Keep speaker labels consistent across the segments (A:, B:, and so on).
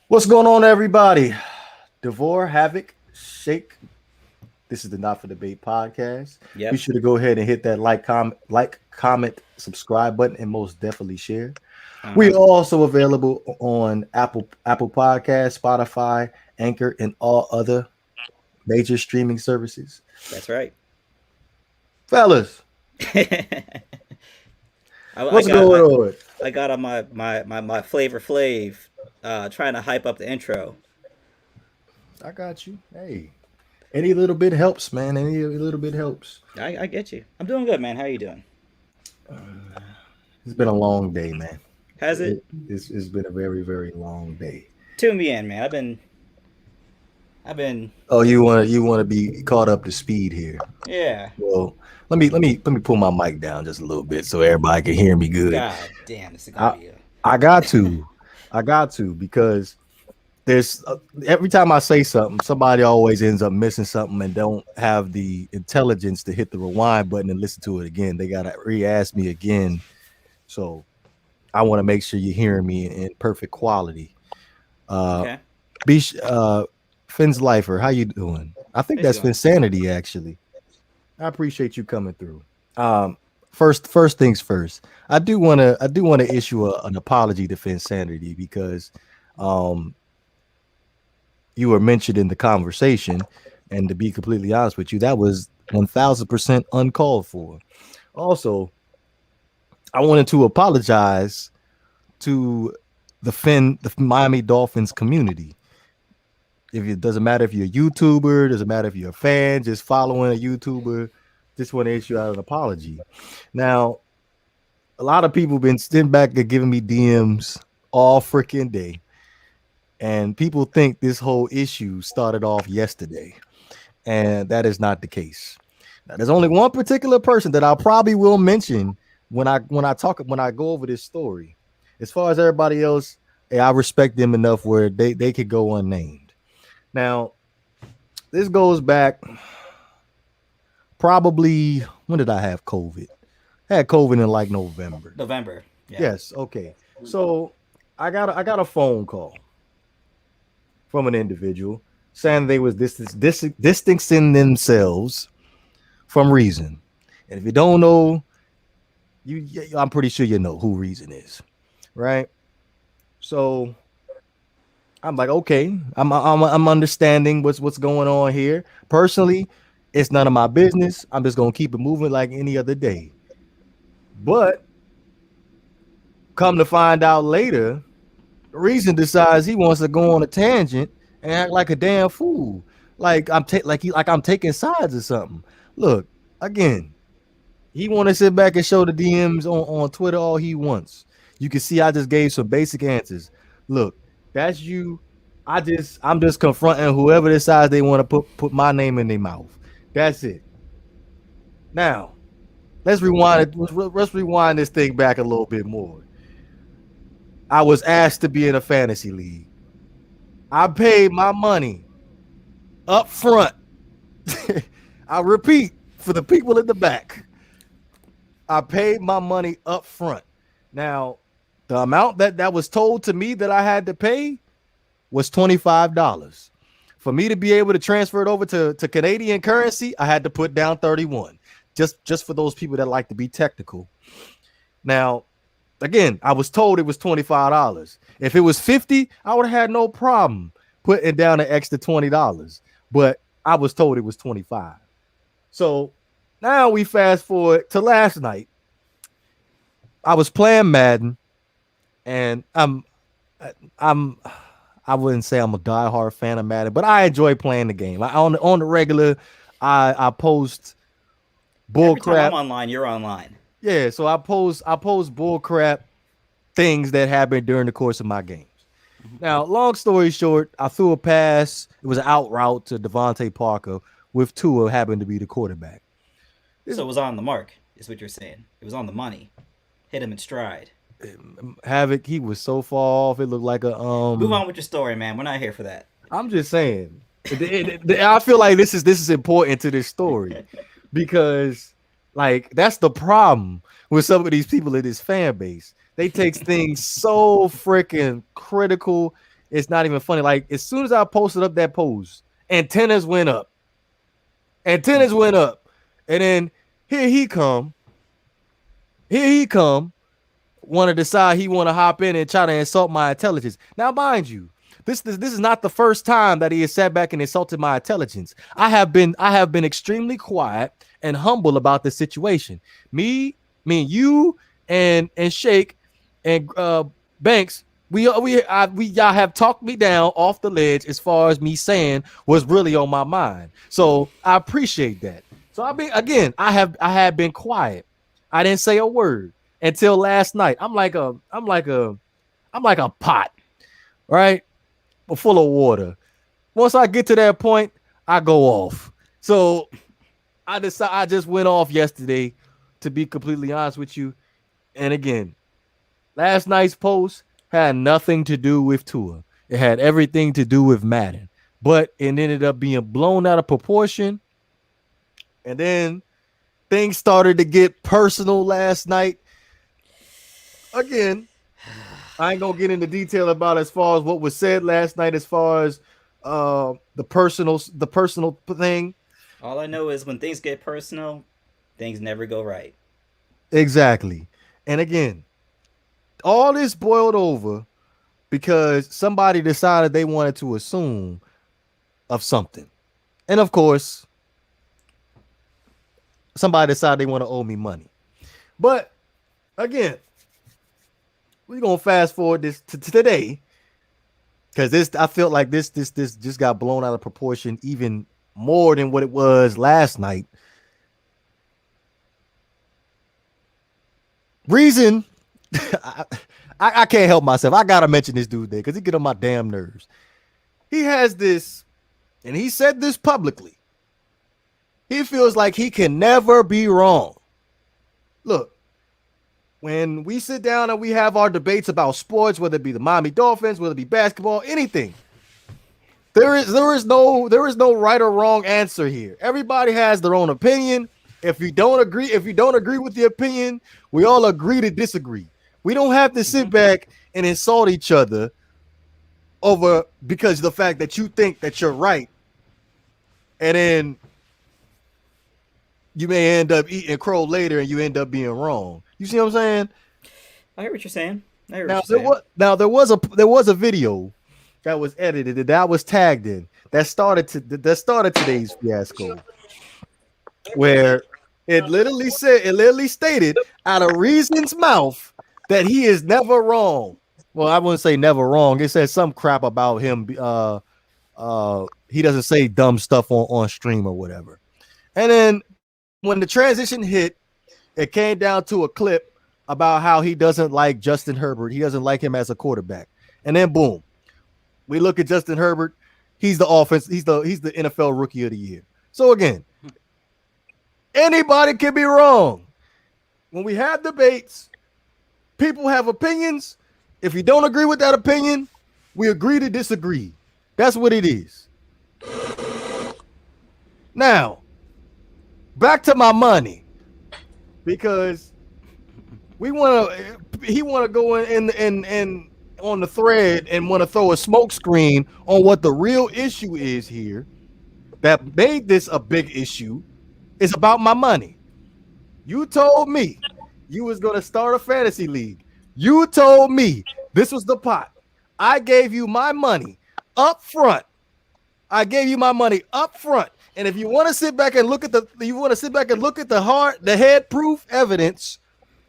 A: What's going on, everybody? Devore, Havoc, Shake. This is the Not for Debate podcast. Be
B: Yep.
A: sure to go ahead and hit that comment, subscribe button, and most definitely share. We are
B: Uh-huh.
A: also available on Apple Podcast, Spotify, Anchor, and all other major streaming services.
B: That's right.
A: Fellas,
B: I
A: what's
B: got
A: going on?
B: I got on my Flavor Flav trying to hype up the intro.
A: I got you. Hey, any little bit helps, man. Any little bit helps.
B: I get you. I'm doing good, man. How you doing?
A: It's been a long day, man.
B: Has it?
A: It's been a very, very long day.
B: Tune me in, man. I've been
A: Oh, you want to be caught up to speed here.
B: yeah.
A: Well, let me pull my mic down just a little bit so everybody can hear me good.
B: God damn, this is gonna
A: I
B: be a
A: I got to, because there's every time I say something, somebody always ends up missing something and don't have the intelligence to hit the rewind button and listen to it again. They gotta re-ask me again. So I want to make sure you're hearing me in perfect quality. Uh,
B: okay.
A: be Finn's Lifer, how you doing? I think
B: How's it
A: that's
B: going?
A: Finsanity actually. I appreciate you coming through. Um, first things first. I do want to issue an apology to Finsanity because um you were mentioned in the conversation, and to be completely honest with you, that was 1000% uncalled for. Also, I wanted to apologize to the Miami Dolphins community. If it doesn't matter if you're a YouTuber, doesn't matter if you're a fan, just following a YouTuber, just want to issue out an apology. Now, a lot of people been sitting back and giving me DMs all freaking day, and people think this whole issue started off yesterday, and that is not the case. Now, there's only one particular person that I probably will mention when I go over this story. As far as everybody else, hey, I respect them enough where they could go unnamed. Now, this goes back probably, when did I have COVID? I had COVID in like November.
B: November. Yeah.
A: Yes, okay. So I got a phone call from an individual saying they was distancing themselves from Reason. And if you don't know, I'm pretty sure you know who Reason is, right? So I'm like, okay, I'm understanding what's going on here. Personally, it's none of my business. I'm just gonna keep it moving like any other day. But come to find out later, Reason decides he wants to go on a tangent and act like a damn fool. Like I'm taking sides or something. Look, again, he want to sit back and show the DMs on Twitter all he wants. You can see I just gave some basic answers. Look, that's you. I'm just confronting whoever decides they want to put my name in their mouth. That's it. Now, let's rewind it. Let's rewind this thing back a little bit more. I was asked to be in a fantasy league. I paid my money up front. I repeat for the people in the back. I paid my money up front. Now, the amount that was told to me that I had to pay was $25. For me to be able to transfer it over to Canadian currency, I had to put down 31. Just for those people that like to be technical. Now, again, I was told it was $25. If it was 50, I would have had no problem putting down an extra $20. But I was told it was 25. So now we fast forward to last night. I was playing Madden, and I'm I wouldn't say I'm a diehard fan of Madden, but I enjoy playing the game. On the regular, I post bull
B: Every time I'm
A: crap.
B: online, you're online.
A: Yeah, so I post bull crap things that happened during the course of my games.
B: Mhm.
A: Now, long story short, I threw a pass. It was an out route to Devontae Parker with Tua happened to be the quarterback. This
B: So it was on the mark, is what you're saying. It was on the money. Hit him in stride.
A: Havoc, he was so far off. It looked like a
B: Move on with your story, man. We're not here for that.
A: I'm just saying. I feel like this is important to this story because like that's the problem with some of these people in this fan base. They take things so freaking critical. It's not even funny. Like as soon as I posted up that post, antennas went up. Antennas went up. And then here he come. Here he come. Want to decide he want to hop in and try to insult my intelligence. Now, mind you, this is not the first time that he has sat back and insulted my intelligence. I have been extremely quiet and humble about this situation. Me and you and Shake and Banks, y'all have talked me down off the ledge as far as me saying what's really on my mind. So I appreciate that. So I had been quiet. I didn't say a word until last night. I'm like a pot, right? But full of water. Once I get to that point, I go off. So I just went off yesterday, to be completely honest with you. And again, last night's post had nothing to do with Tua. It had everything to do with Madden. But it ended up being blown out of proportion. And then things started to get personal last night. Again, I ain't gonna get into detail about as far as what was said last night, as far as the personal thing.
B: All I know is when things get personal, things never go right.
A: Exactly. And again, all this boiled over because somebody decided they wanted to assume of something. And of course, somebody decided they want to owe me money. But again, we're gonna fast forward this to today, because this I felt like this just got blown out of proportion even more than what it was last night. Reason I, I can't help myself. I gotta mention this dude there because he get on my damn nerves. He has this, and he said this publicly. He feels like he can never be wrong. Look, when we sit down and we have our debates about sports, whether it be the Miami Dolphins, whether it be basketball, anything, there is no right or wrong answer here. Everybody has their own opinion. If you don't agree with the opinion, we all agree to disagree. We don't have to sit back and insult each other over because of the fact that you think that you're right, and then you may end up eating crow later and you end up being wrong. You see what I'm saying?
B: I hear what you're saying. I hear what
A: Now
B: you're saying.
A: there was a video that was edited that I was tagged in that started today's fiasco, where it literally stated out of Reason's mouth that he is never wrong. Well, I wouldn't say never wrong. It says some crap about him. He doesn't say dumb stuff on stream or whatever. And then when the transition hit, it came down to a clip about how he doesn't like Justin Herbert. He doesn't like him as a quarterback. And then boom, we look at Justin Herbert. He's the offense. He's the NFL Rookie of the Year. So again, anybody can be wrong. When we have debates, people have opinions. If you don't agree with that opinion, we agree to disagree. That's what it is. Now, back to my money, because he want to go in on the thread and want to throw a smoke screen on what the real issue is here that made this a big issue. Is about my money. You told me you was going to start a fantasy league. You told me this was the pot. I gave you my money up front. And if you want to sit back and look at the head proof evidence,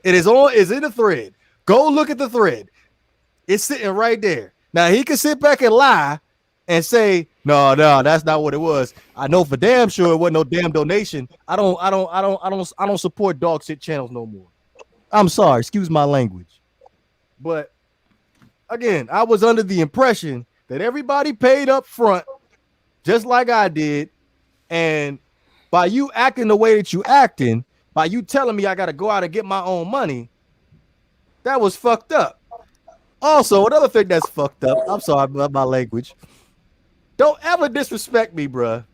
A: is in the thread. Go look at the thread. It's sitting right there. Now he can sit back and lie and say, no, that's not what it was. I know for damn sure it wasn't no damn donation. I don't support dog shit channels no more. I'm sorry, excuse my language. But again, I was under the impression that everybody paid up front, just like I did. And by you acting the way that you acting, by you telling me I got to go out and get my own money, that was fucked up. Also, another thing that's fucked up, I'm sorry about my language. Don't ever disrespect me, bruh.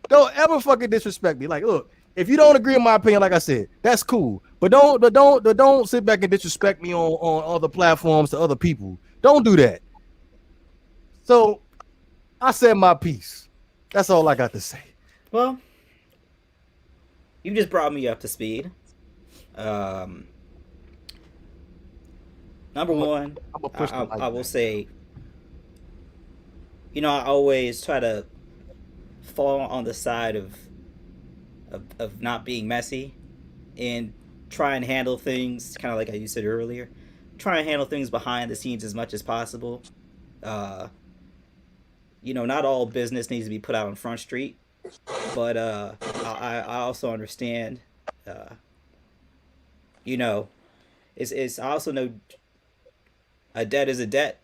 A: Don't ever fucking disrespect me. Like, look, if you don't agree with my opinion, like I said, that's cool. But don't sit back and disrespect me on other platforms to other people. Don't do that. So I said my piece. That's all I got to say.
B: Well, you just brought me up to speed. Um, Number
A: I'm
B: one,
A: gonna push the
B: I
A: mic
B: will
A: back down.
B: say, I always try to fall on the side of not being messy and try and handle things kind of like you said earlier. Try and handle things behind the scenes as much as possible. Uh, Not all business needs to be put out on Front Street, but I also understand. Uh, you know, it's I also know a debt is a debt.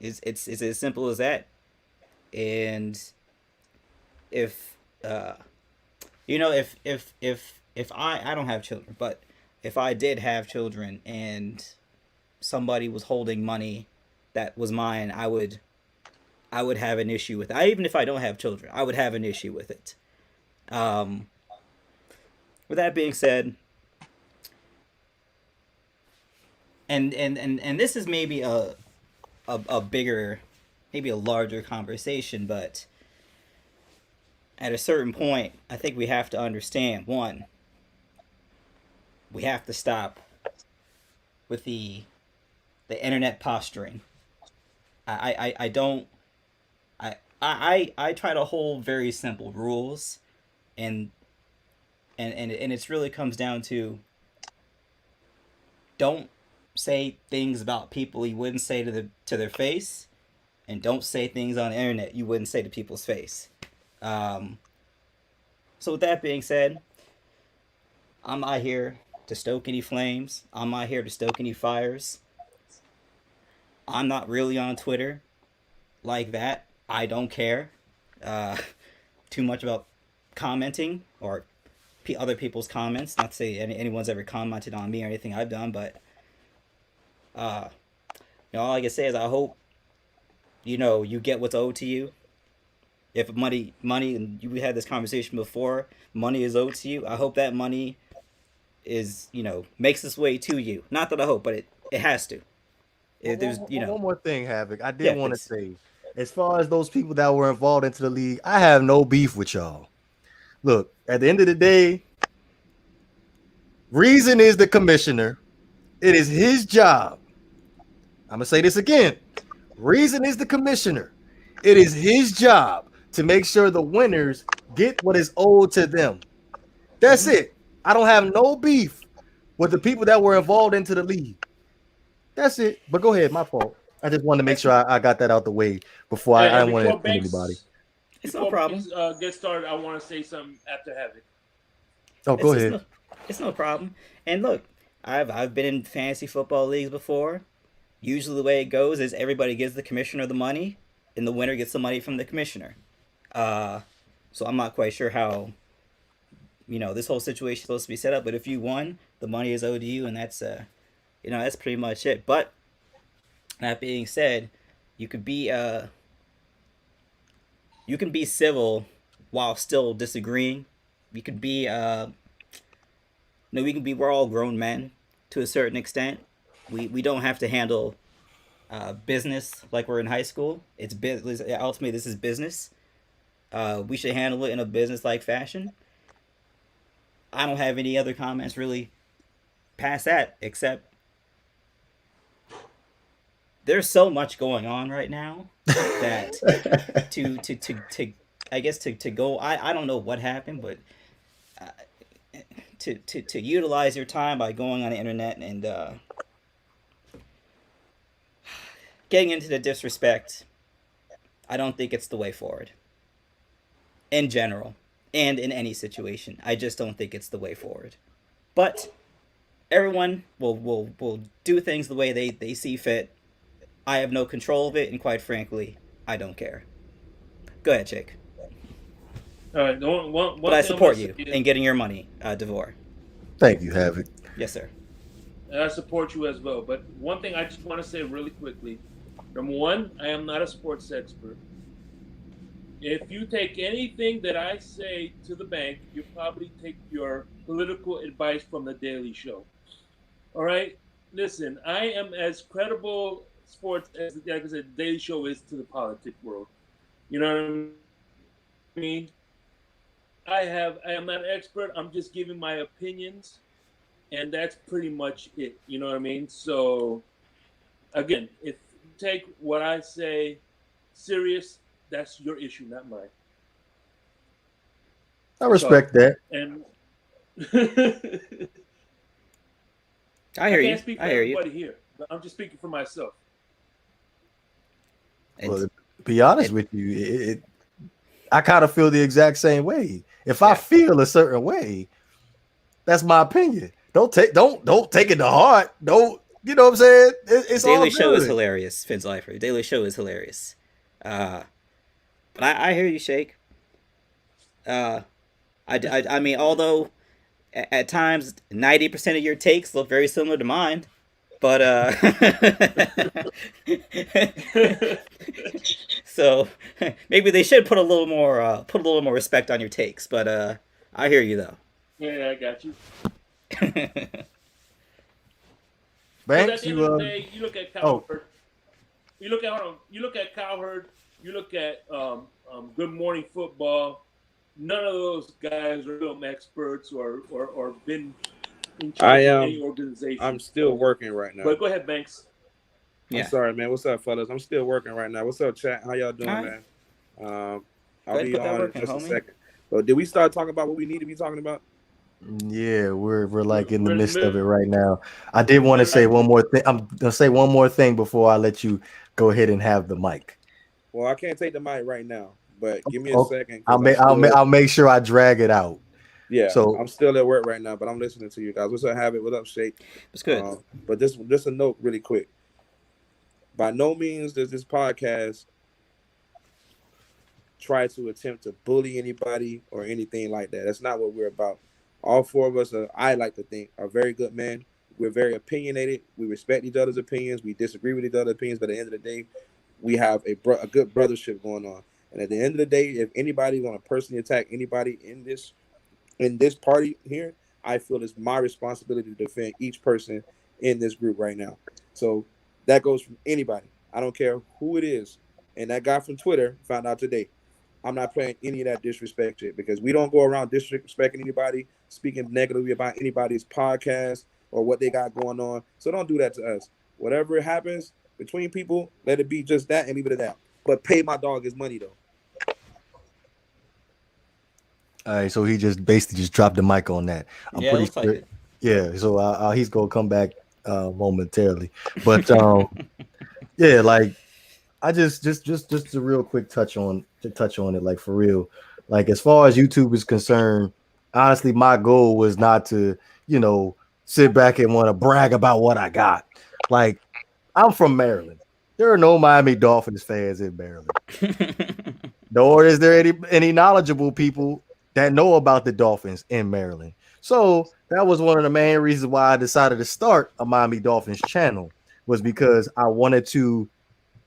B: It's as simple as that. And if uh, if I don't have children, but if I did have children and somebody was holding money that was mine, I would have an issue with it. Even if I don't have children, I would have an issue with it. Um, with that being said, and this is maybe a bigger, maybe a larger conversation, but at a certain point, I think we have to understand one, we have to stop with the internet posturing. I don't I try to hold very simple rules, and and it's really comes down to don't say things about people you wouldn't say to their face, and don't say things on the internet you wouldn't say to people's face. Um, so with that being said, I'm not here to stoke any flames. I'm not here to stoke any fires. I'm not really on Twitter like that. I don't care uh, too much about commenting or other people's comments. Not to say anyone's ever commented on me or anything I've done, but uh, all I can say is I hope you get what's owed to you. If money, and we had this conversation before, money is owed to you. I hope that money is makes its way to you. Not that I hope, but it has to.
A: One,
B: If there's
A: one more thing, Havoc. I did
B: yeah,
A: want to
B: please.
A: say, as far as those people that were involved into the league, I have no beef with y'all. Look, at the end of the day, Reason is the commissioner. It is his job. I'm gonna say this again. Reason is the commissioner. It is his job to make sure the winners get what is owed to them. That's
B: Mm-hmm.
A: it. I don't have no beef with the people that were involved into the league. That's it. But go ahead, my fault. I just wanted to make
B: It's
A: sure I got that out the way before I
C: And
A: didn't want to
C: before
A: offend anybody.
C: Banks,
B: it's no
C: before
B: problem.
C: Banks gets started, I want to say something after Havoc.
A: Oh, go
B: It's
A: ahead.
B: no it's no problem. And look, I've been in fantasy football leagues before. Usually the way it goes is everybody gives the commissioner the money, and the winner gets the money from the commissioner. Uh, so I'm not quite sure how this whole situation is supposed to be set up. But if you won, the money is owed to you, and that's pretty much it. But that being said, you could be uh you can be civil while still disagreeing. You could be no, we can be. We're all grown men to a certain extent. We don't have to handle business like we're in high school. It's business. Ultimately, this is business. We should handle it in a business like fashion. I don't have any other comments really past that, except there's so much going on right now that to I guess to go. I don't know what happened, but to utilize your time by going on the internet and getting into the disrespect, I don't think it's the way forward. In general, and in any situation, I just don't think it's the way forward. But everyone will do things the way they see fit. I have no control of it, and quite frankly, I don't care. Go ahead, Jake.
C: All right.
B: But
C: One
B: I
C: thing I'm going
B: support
C: to say
B: you
C: is,
B: in getting your money, Devore.
A: Thank you, Havoc.
B: Yes, sir.
C: and I support you as well. But one thing I just want to say really quickly. Number one, I am not a sports expert. If you take anything that I say to the bank, you probably take your political advice from the Daily Show. All right. Listen, I am as credible sports as, like I said, the Daily Show is to the politic world. You know what I mean? I am not an expert. I'm just giving my opinions, and that's pretty much it. You know what I mean? So again, if you take what I say serious, that's your issue, not mine.
A: I respect that.
C: And
B: I
C: I
B: hear you.
C: can't speak for
B: I hear you.
C: everybody here. But I'm just speaking for myself.
A: Well,
B: And,
A: to be honest with you, I kind of feel the exact same way. If I
B: Yeah.
A: feel a certain way, that's my opinion. Don't take it to heart. Don't, you know what I'm saying? It's all
B: Daily Show is
A: good.
B: hilarious, Finn Slifer. Daily Show is hilarious. But I hear you, Shake. I mean, although at times 90% of your takes look very similar to mine, but so maybe they should put a little more respect on your takes. But I hear you though.
C: Yeah, I got you. Because at
A: Banks,
C: the end of the day, you look at
A: oh.
C: Cowherd. You look at Cowherd. You look at Good Morning Football. None of those guys are film experts or been in charge of any organization.
D: I'm still working right now.
C: But go ahead, Banks.
D: I'm sorry, man. What's up, fellas? I'm still working right now. What's up, chat? How y'all doing,
B: right.
D: man?
B: Go
D: I'll
B: ahead,
D: be
B: put that
D: on
B: work
D: in
B: in,
D: just a
B: homie.
D: second. But did we start talking about what we need to be talking about?
A: Yeah, we're like in the
C: We're in
A: midst
C: the
A: of it right now. I did want to say one more thing. I'm gonna say one more thing before I let you go ahead and have the mic.
D: Well, I can't take the mic right now, but give me a
A: Oh,
D: second.
A: I'll make sure I drag it out.
D: Yeah,
A: So
D: I'm still at work right now, but I'm listening to you guys. What's up, Habit? What up, Shake?
B: It's good.
D: But just a note really quick. By no means does this podcast try to attempt to bully anybody or anything like that. That's not what we're about. All four of us, I like to think, are very good men. We're very opinionated. We respect each other's opinions. We disagree with each other's opinions, but at the end of the day, we have a good brothership going on. And at the end of the day, if anybody want to personally attack anybody in this party here, I feel it's my responsibility to defend each person in this group right now. So that goes from anybody. I don't care who it is. And that guy from Twitter found out today. I'm not playing any of that disrespect shit because we don't go around disrespecting anybody, speaking negatively about anybody's podcast or what they got going on. So don't do that to us. Whatever happens between people, let it be just that and leave it at that. But pay my dog his money though.
A: all right, so he just basically just dropped the mic on that. I'm pretty
B: looks like
A: sure.
B: it.
A: Yeah, so he's gonna come back momentarily, but yeah, like I just a real quick touch on it, like for real, like as far as YouTube is concerned, honestly, my goal was not to sit back and want to brag about what I got. Like I'm from Maryland. There are no Miami Dolphins fans in Maryland, nor is there any knowledgeable people that know about the Dolphins in Maryland. So that was one of the main reasons why I decided to start a Miami Dolphins channel, was because I wanted to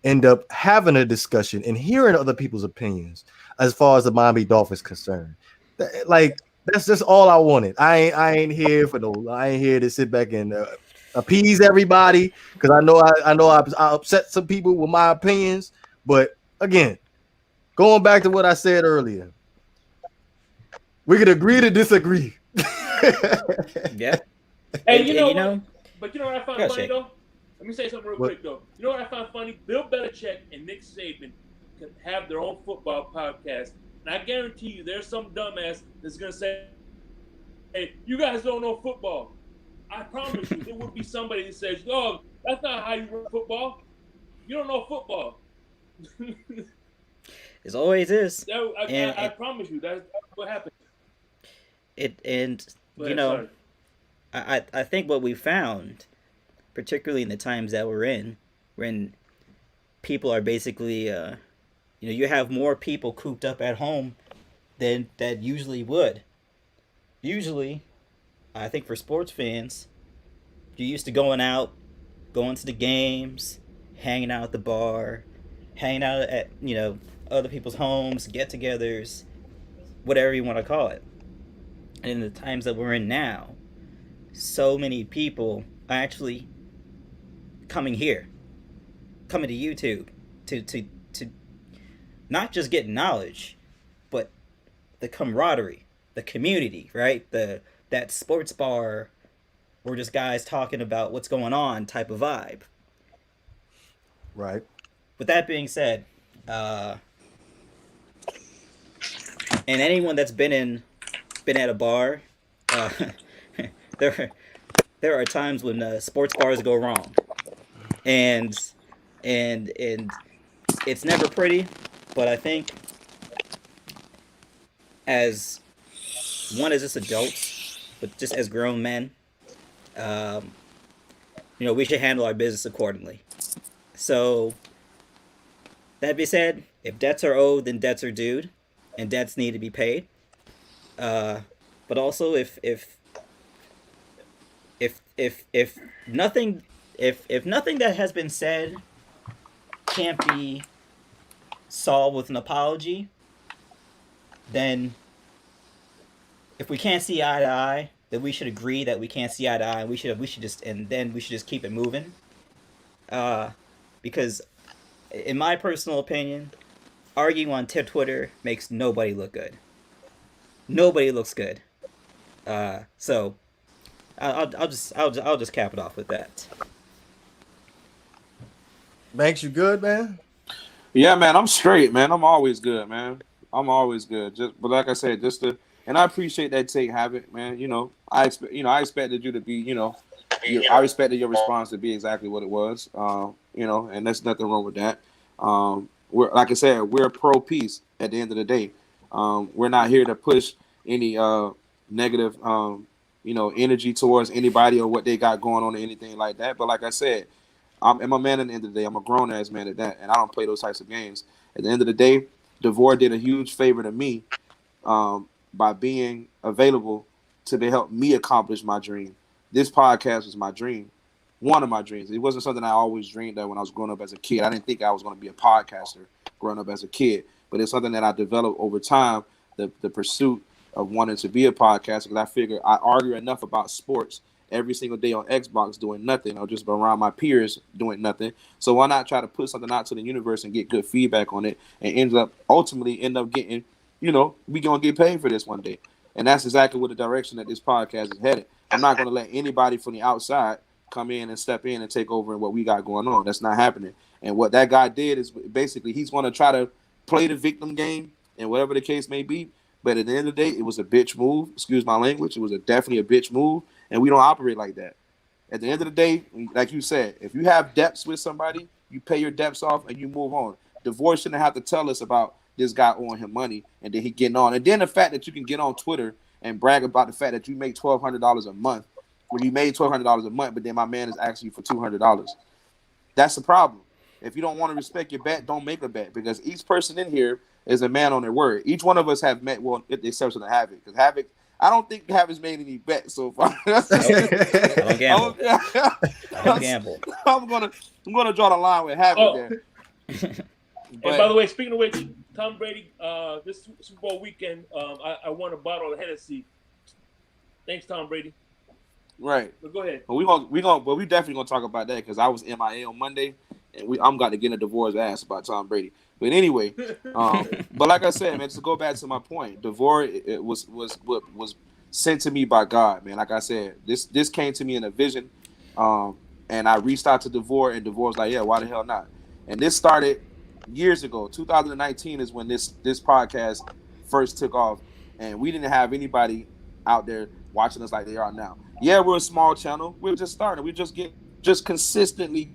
A: end up having a discussion and hearing other people's opinions as far as the Miami Dolphins concerned. Like that's just all I wanted. I ain't here to sit back and appease everybody, because I know I upset some people with my opinions. But again, going back to what I said earlier, we could agree to disagree.
B: Yeah.
C: Hey,
B: And
C: you know
B: what?
C: what? But you know what I found
B: Go,
C: funny
B: Shake.
C: though? Let me say something real quick though. You know what I found funny? Bill Belichick and Nick Saban can have their own football podcast, and I guarantee you, there's some dumbass that's gonna say, "Hey, you guys don't know football." I promise you, there would be somebody that says, "No, that's not how you run football. You don't know football."
B: It always is.
C: I promise you, that's what happened.
B: Sorry. I think what we found, particularly in the times that we're in, when people are basically, you have more people cooped up at home than that usually would. Usually, I think for sports fans, you're used to going to the games, hanging out at the bar, hanging out at other people's homes, get-togethers, whatever you want to call it. And in the times that we're in now, so many people are actually coming here. coming to YouTube to not just get knowledge, but the camaraderie, the community, right? The that sports bar where just guys talking about what's going on type of vibe.
A: Right.
B: With that being said, uh, and anyone that's been at a bar, uh, there there are times when sports bars go wrong, and and it's never pretty. But I think as one as just adults, but just as grown men, um, we should handle our business accordingly. So that being said, if debts are owed, then debts are due, and debts need to be paid. Uh, but also, if nothing if nothing that has been said can't be solved with an apology, then if we can't see eye to eye, then we should agree that we can't see eye to eye, and we should just keep it moving. Uh, because in my personal opinion, arguing on Twitter makes nobody look good. Nobody looks good. So I'll just cap it off with that.
A: Banks, you good, man?
D: Yeah, man, I'm straight, man. I'm always good, man. I'm always good. But like I said, and I appreciate that take habit, man. I expected you to be, I respected your response to be exactly what it was. And there's nothing wrong with that. We're like I said, we're pro peace at the end of the day. We're not here to push any negative, energy towards anybody or what they got going on or anything like that. But like I said, I'm a man at the end of the day. I'm a grown ass man at that, and I don't play those types of games. At the end of the day, DeVore did a huge favor to me by being available to help me accomplish my dream. This podcast was my dream, one of my dreams. It wasn't something I always dreamed of when I was growing up as a kid. I didn't think I was going to be a podcaster growing up as a kid, but it's something that I developed over time. The pursuit of wanting to be a podcaster, because I figure I argue enough about sports every single day on Xbox doing nothing, or just around my peers doing nothing. So why not try to put something out to the universe and get good feedback on it, and ultimately end up getting, we gonna get paid for this one day. And that's exactly what the direction that this podcast is headed. I'm not gonna let anybody from the outside come in and step in and take over in what we got going on. That's not happening. And what that guy did is basically he's gonna try to play the victim game and whatever the case may be. But at the end of the day, it was a bitch move. Excuse my language. It was definitely a bitch move. And we don't operate like that. At the end of the day, like you said, if you have debts with somebody, you pay your debts off and you move on. Divorce shouldn't have to tell us about this guy owing him money and then he getting on. And then the fact that you can get on Twitter and brag about the fact that you make $1,200 a month, when you made $1,200 a month, but then my man is asking you for $200. That's the problem. If you don't want to respect your bet, don't make a bet, because each person in here is a man on their word. Each one of us have met, well, with the exception of Havoc, because Havoc, I don't think Havoc's made any bets so far.
B: I don't gamble. I don't gamble.
D: I'm gonna draw the line with Havoc there.
C: And by the way, speaking of which, Tom Brady, this Super Bowl weekend, I won a bottle of Hennessy. Thanks, Tom Brady.
D: Right.
C: But go ahead.
D: But we definitely gonna talk about that, because I was MIA on Monday, and I'm got to get a DeVore's ass about Tom Brady. But anyway, but like I said, man, to go back to my point, DeVore it was sent to me by God, man. Like I said, this came to me in a vision, and I reached out to DeVore, and DeVore was like, "Yeah, why the hell not?" And this started years ago. 2019 is when this podcast first took off, and we didn't have anybody out there watching us like they are now. Yeah, we're a small channel. We're just starting. We just consistently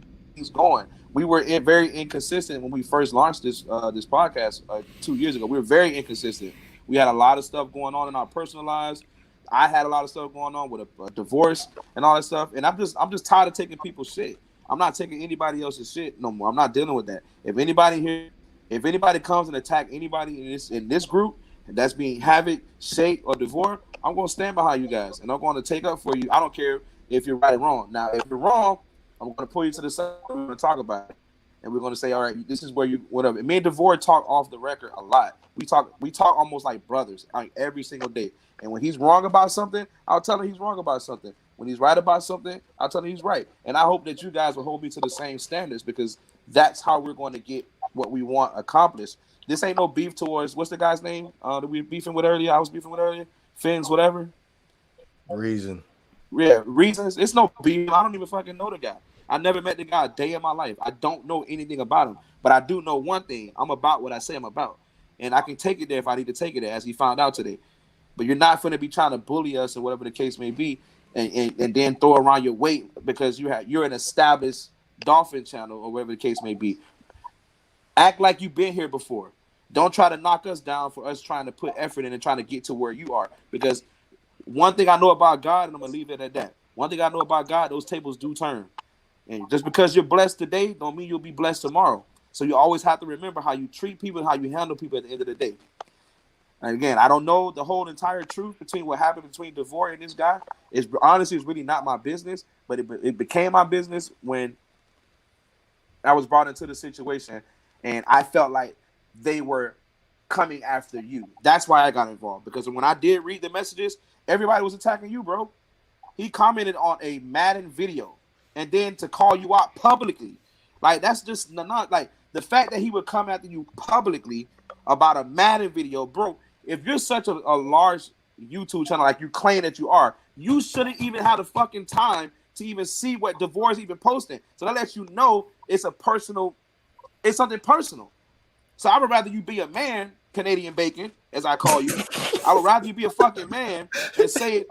D: going. We were very inconsistent when we first launched this podcast 2 years ago. We were very inconsistent. We had a lot of stuff going on in our personal lives. I had a lot of stuff going on with a divorce and all that stuff. And I'm just tired of taking people's shit. I'm not taking anybody else's shit no more. I'm not dealing with that. If anybody comes and attack anybody in this group that's being Havoc, Shake, or DeVore, I'm gonna stand behind you guys and I'm gonna take up for you. I don't care if you're right or wrong. Now, if you're wrong, I'm going to pull you to the side. We're going to talk about it, and we're going to say, all right, this is where you whatever. Me and DeVore talk off the record a lot. We talk almost like brothers, like every single day. And when he's wrong about something, I'll tell him he's wrong about something. When he's right about something, I'll tell him he's right. And I hope that you guys will hold me to the same standards, because that's how we're going to get what we want accomplished. This ain't no beef towards what's the guy's name that we beefing with earlier. I was beefing with earlier. Fins, whatever.
A: Reason.
D: Yeah, reasons. It's no beef. I don't even fucking know the guy. I never met the guy a day in my life. I don't know anything about him, but I do know one thing. I'm about what I say I'm about, and I can take it there if I need to take it there, as he found out today. But you're not going to be trying to bully us or whatever the case may be, and then throw around your weight because you're an established Dolphin channel or whatever the case may be. Act like you've been here before. Don't try to knock us down for us trying to put effort in and trying to get to where you are. Because one thing I know about God, and I'm gonna leave it at that. One thing I know about God, those tables do turn. And just because you're blessed today, don't mean you'll be blessed tomorrow. So you always have to remember how you treat people and how you handle people at the end of the day. And again, I don't know the whole entire truth between what happened between DeVore and this guy. It's honestly, it's really not my business, but it became my business when I was brought into the situation, and I felt like they were coming after you. That's why I got involved, because when I did read the messages, everybody was attacking you, bro. He commented on a Madden video, and then to call you out publicly, like that's just not like the fact that he would come after you publicly about a Madden video, bro. If you're such a large YouTube channel like you claim that you are, you shouldn't even have the fucking time to even see what DeVore is even posting. So that lets you know it's something personal. So I would rather you be a man, Canadian bacon, as I call you. I would rather you be a fucking man and say,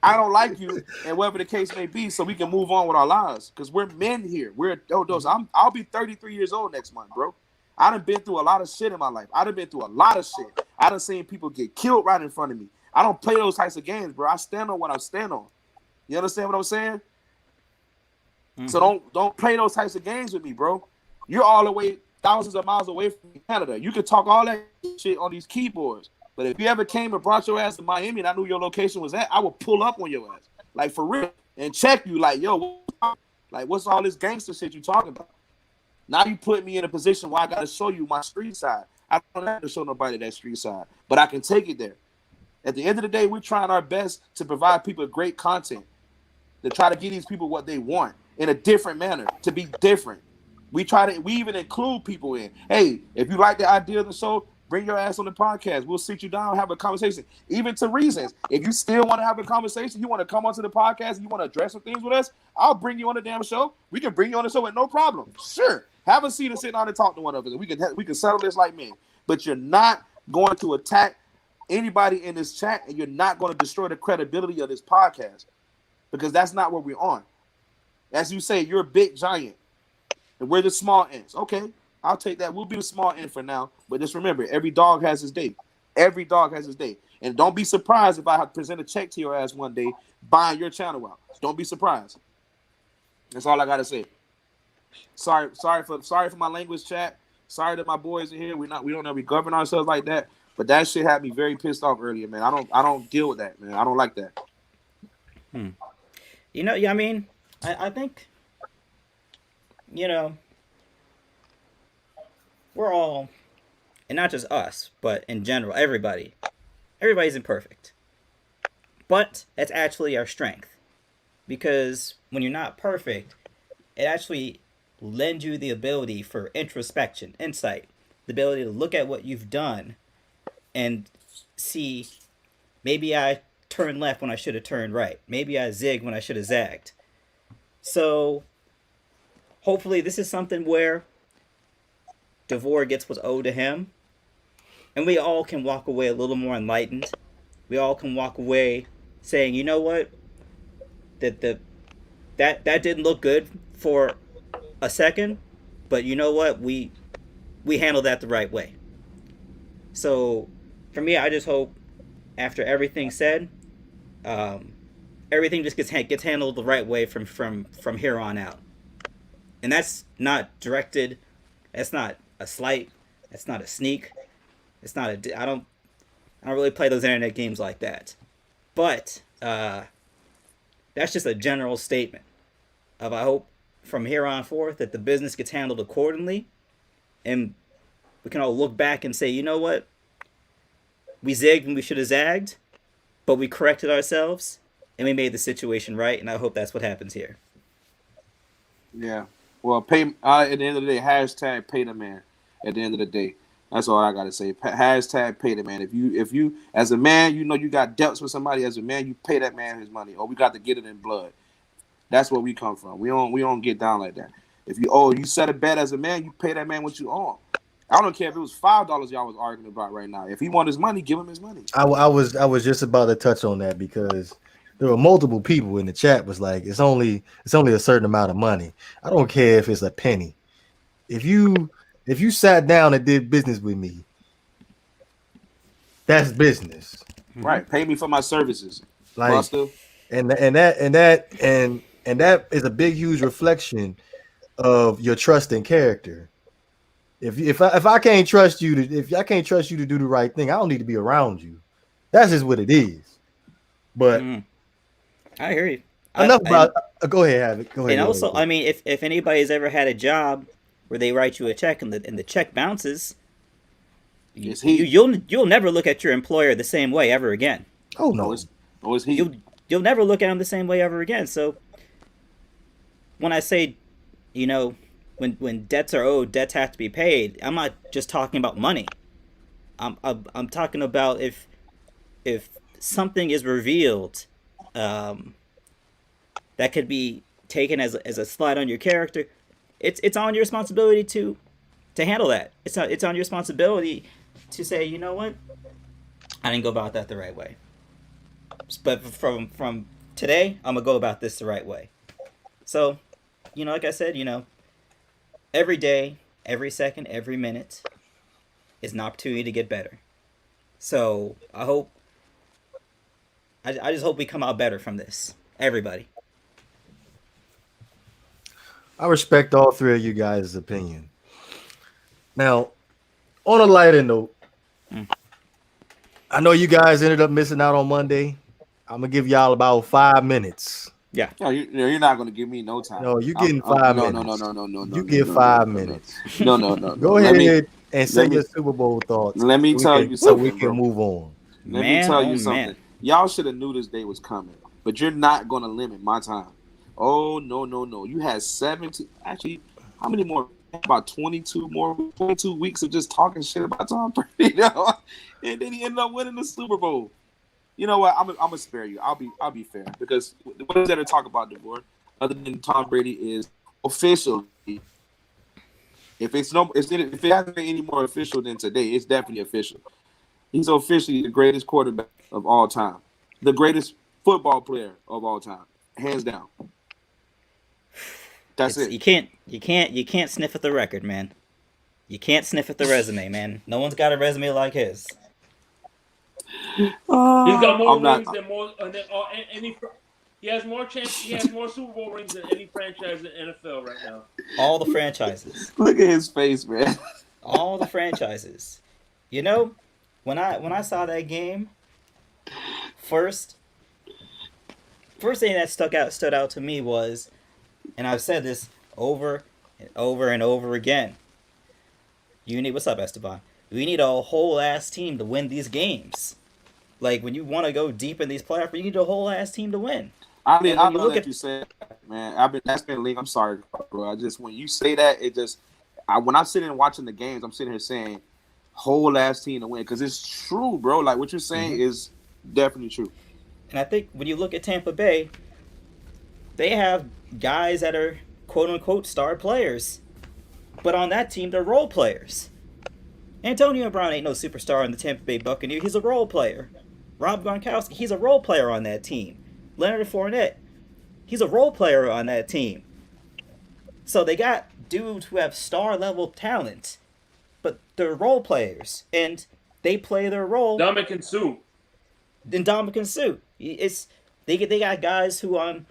D: I don't like you, and whatever the case may be, so we can move on with our lives. Because we're men here. We're adults. I'll be 33 years old next month, bro. I done been through a lot of shit in my life. I done been through a lot of shit. I done seen people get killed right in front of me. I don't play those types of games, bro. I stand on what I stand on. You understand what I'm saying? Mm-hmm. So don't play those types of games with me, bro. You're all the way thousands of miles away from Canada. You can talk all that shit on these keyboards. But if you ever came and brought your ass to Miami and I knew your location was at, I would pull up on your ass. Like, for real. And check you like, yo, what's all this gangster shit you talking about? Now you put me in a position where I got to show you my street side. I don't have to show nobody that street side, but I can take it there. At the end of the day, we're trying our best to provide people great content, to try to give these people what they want in a different manner, to be different. We even include people in. Hey, if you like the idea of the show, bring your ass on the podcast. We'll sit you down and have a conversation. Even to reasons. If you still want to have a conversation, you want to come onto the podcast, and you want to address some things with us, I'll bring you on the damn show. We can bring you on the show with no problem. Sure. Have a seat and sit down and talk to one of us. We can settle this like men. But you're not going to attack anybody in this chat, and you're not going to destroy the credibility of this podcast, because that's not what we're on. As you say, you're a big giant, and we're the small ends. Okay, I'll take that. We'll be the small end for now. But just remember, every dog has his day. Every dog has his day. And don't be surprised if I present a check to your ass one day buying your channel out. Don't be surprised. That's all I got to say. Sorry for my language, chat. Sorry that my boys are here. We don't govern ourselves like that. But that shit had me very pissed off earlier, man. I don't deal with that, man. I don't like that.
B: You know, yeah, I mean, I think, you know, we're all, and not just us, but in general, everybody. Everybody's imperfect. But that's actually our strength. Because when you're not perfect, it actually lends you the ability for introspection, insight, the ability to look at what you've done and see, maybe I turned left when I should have turned right. Maybe I zigged when I should have zagged. So hopefully this is something where DeVore gets what's owed to him, and we all can walk away a little more enlightened. We all can walk away saying, you know what, that didn't look good for a second, but you know what, we handled that the right way. So for me, I just hope after everything's said, everything just gets handled the right way from here on out. And that's not directed. That's not a slight. That's not a sneak. It's not a. I don't really play those internet games like that. But that's just a general statement of, I hope from here on forth that the business gets handled accordingly, and we can all look back and say, you know what, we zigged when we should have zagged, but we corrected ourselves and we made the situation right. And I hope that's what happens here.
D: Yeah, Well, pay at the end of the day. Hashtag pay the man. At the end of the day, that's all I gotta say. Hashtag pay the man. If you as a man, you know you got debts with somebody. As a man, you pay that man his money, or we got to get it in blood. That's where we come from. We don't get down like that. If you set a bet as a man, you pay that man what you own. I don't care if it was $5 y'all was arguing about right now. If he want his money, give him his money.
A: I was just about to touch on that because there were multiple people in the chat was like, it's only a certain amount of money. I don't care if it's a penny. If you sat down and did business with me, that's business.
D: Right. Pay me for my services.
A: Like
D: Buster.
A: and that is a big huge reflection of your trust and character. If I can't trust you to if I can't trust you to do the right thing, I don't need to be around you. That's just what it is. But
B: I hear you.
A: enough about. Go ahead, have it. Go ahead.
B: And
A: go
B: also,
A: ahead.
B: I mean, if anybody's ever had a job where they write you a check and the check bounces,
D: It's he.
B: you'll never look at your employer the same way ever again.
A: Oh
D: Oh,
A: no,
D: it's he.
B: You'll never look at him the same way ever again. So when I say, when debts are owed, debts have to be paid. I'm not just talking about money. I'm talking about if something is revealed, that could be taken as a slight on your character. It's on your responsibility to handle that. It's on your responsibility to say, you know what, I didn't go about that the right way. But from today, I'm gonna go about this the right way. So, like I said, every day, every second, every minute is an opportunity to get better. So I just hope we come out better from this. Everybody.
A: I respect all three of you guys' opinion. Now, on a lighter note, I know you guys ended up missing out on Monday. I'm gonna give y'all about 5 minutes.
B: Yeah.
D: No, you're not gonna give me no time.
A: No, you getting 5 minutes.
D: No.
A: You get 5 minutes.
D: No.
A: Go ahead and say your Super Bowl thoughts.
D: Let me tell you
A: so we
D: something,
A: can
D: bro.
A: move on.
D: Let
B: Man,
D: me tell you
B: oh,
D: something.
B: man.
D: Y'all should have knew this day was coming, but you're not gonna limit my time. Oh no. You had 17. Actually, how many more? About 22 weeks of just talking shit about Tom Brady, and then he ended up winning the Super Bowl. You know what? I'm gonna spare you. I'll be fair because what is there to talk about, DeVore? Other than Tom Brady is officially. If it hasn't been any more official than today, it's definitely official. He's officially the greatest quarterback of all time, the greatest football player of all time, hands down. That's it.
B: You can't sniff at the record, man. You can't sniff at the resume, man. No one's got a resume like his.
C: He's got more
D: I'm not-
C: rings than any. He has more He has more Super Bowl rings than any franchise in NFL right now.
B: All the franchises.
D: Look at his face, man.
B: All the franchises. When I saw that game, first thing that stood out to me was, and I've said this over and over and over again. What's up, Esteban? We need a whole ass team to win these games. Like when you want to go deep in these playoffs, you need a whole ass team to win.
D: I mean,
B: And when
D: I
B: you
D: know
B: look
D: that
B: at-
D: you said that, man. That's been league. I'm sorry, bro. When you say that, when I'm sitting and watching the games, I'm sitting here saying whole ass team to win because it's true, bro. Like what you're saying is definitely true.
B: And I think when you look at Tampa Bay, they have guys that are quote unquote star players, but on that team they're role players. Antonio Brown ain't no superstar in the Tampa Bay Buccaneers. He's a role player. Rob Gronkowski, he's a role player on that team. Leonard Fournette, he's a role player on that team. So they got dudes who have star level talent, but they're role players and they play their role.
C: Dominican Sue.
B: Than Dominican Sue. They got guys who on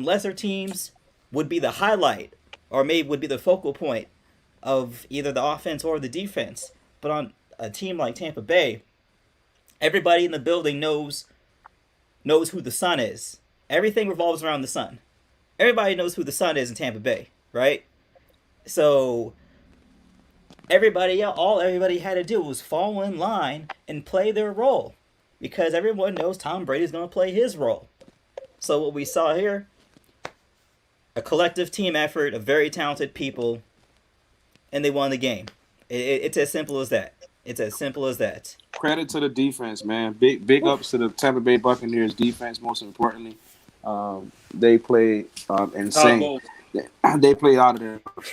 B: lesser teams would be the highlight or maybe would be the focal point of either the offense or the defense. But on a team like Tampa Bay, everybody in the building knows who the sun is. Everything revolves around the sun. Everybody knows who the sun is in Tampa Bay, right? So all everybody had to do was fall in line and play their role because everyone knows Tom Brady's going to play his role. So what we saw here, A collective team effort of very talented people, and they won the game. It's as simple as that. It's as simple as that.
D: Credit to the defense, man. Big
B: Whew.
D: ups to the Tampa Bay Buccaneers defense. Most importantly, they played
C: I'll
D: insane.
C: go.
D: They played out of their minds.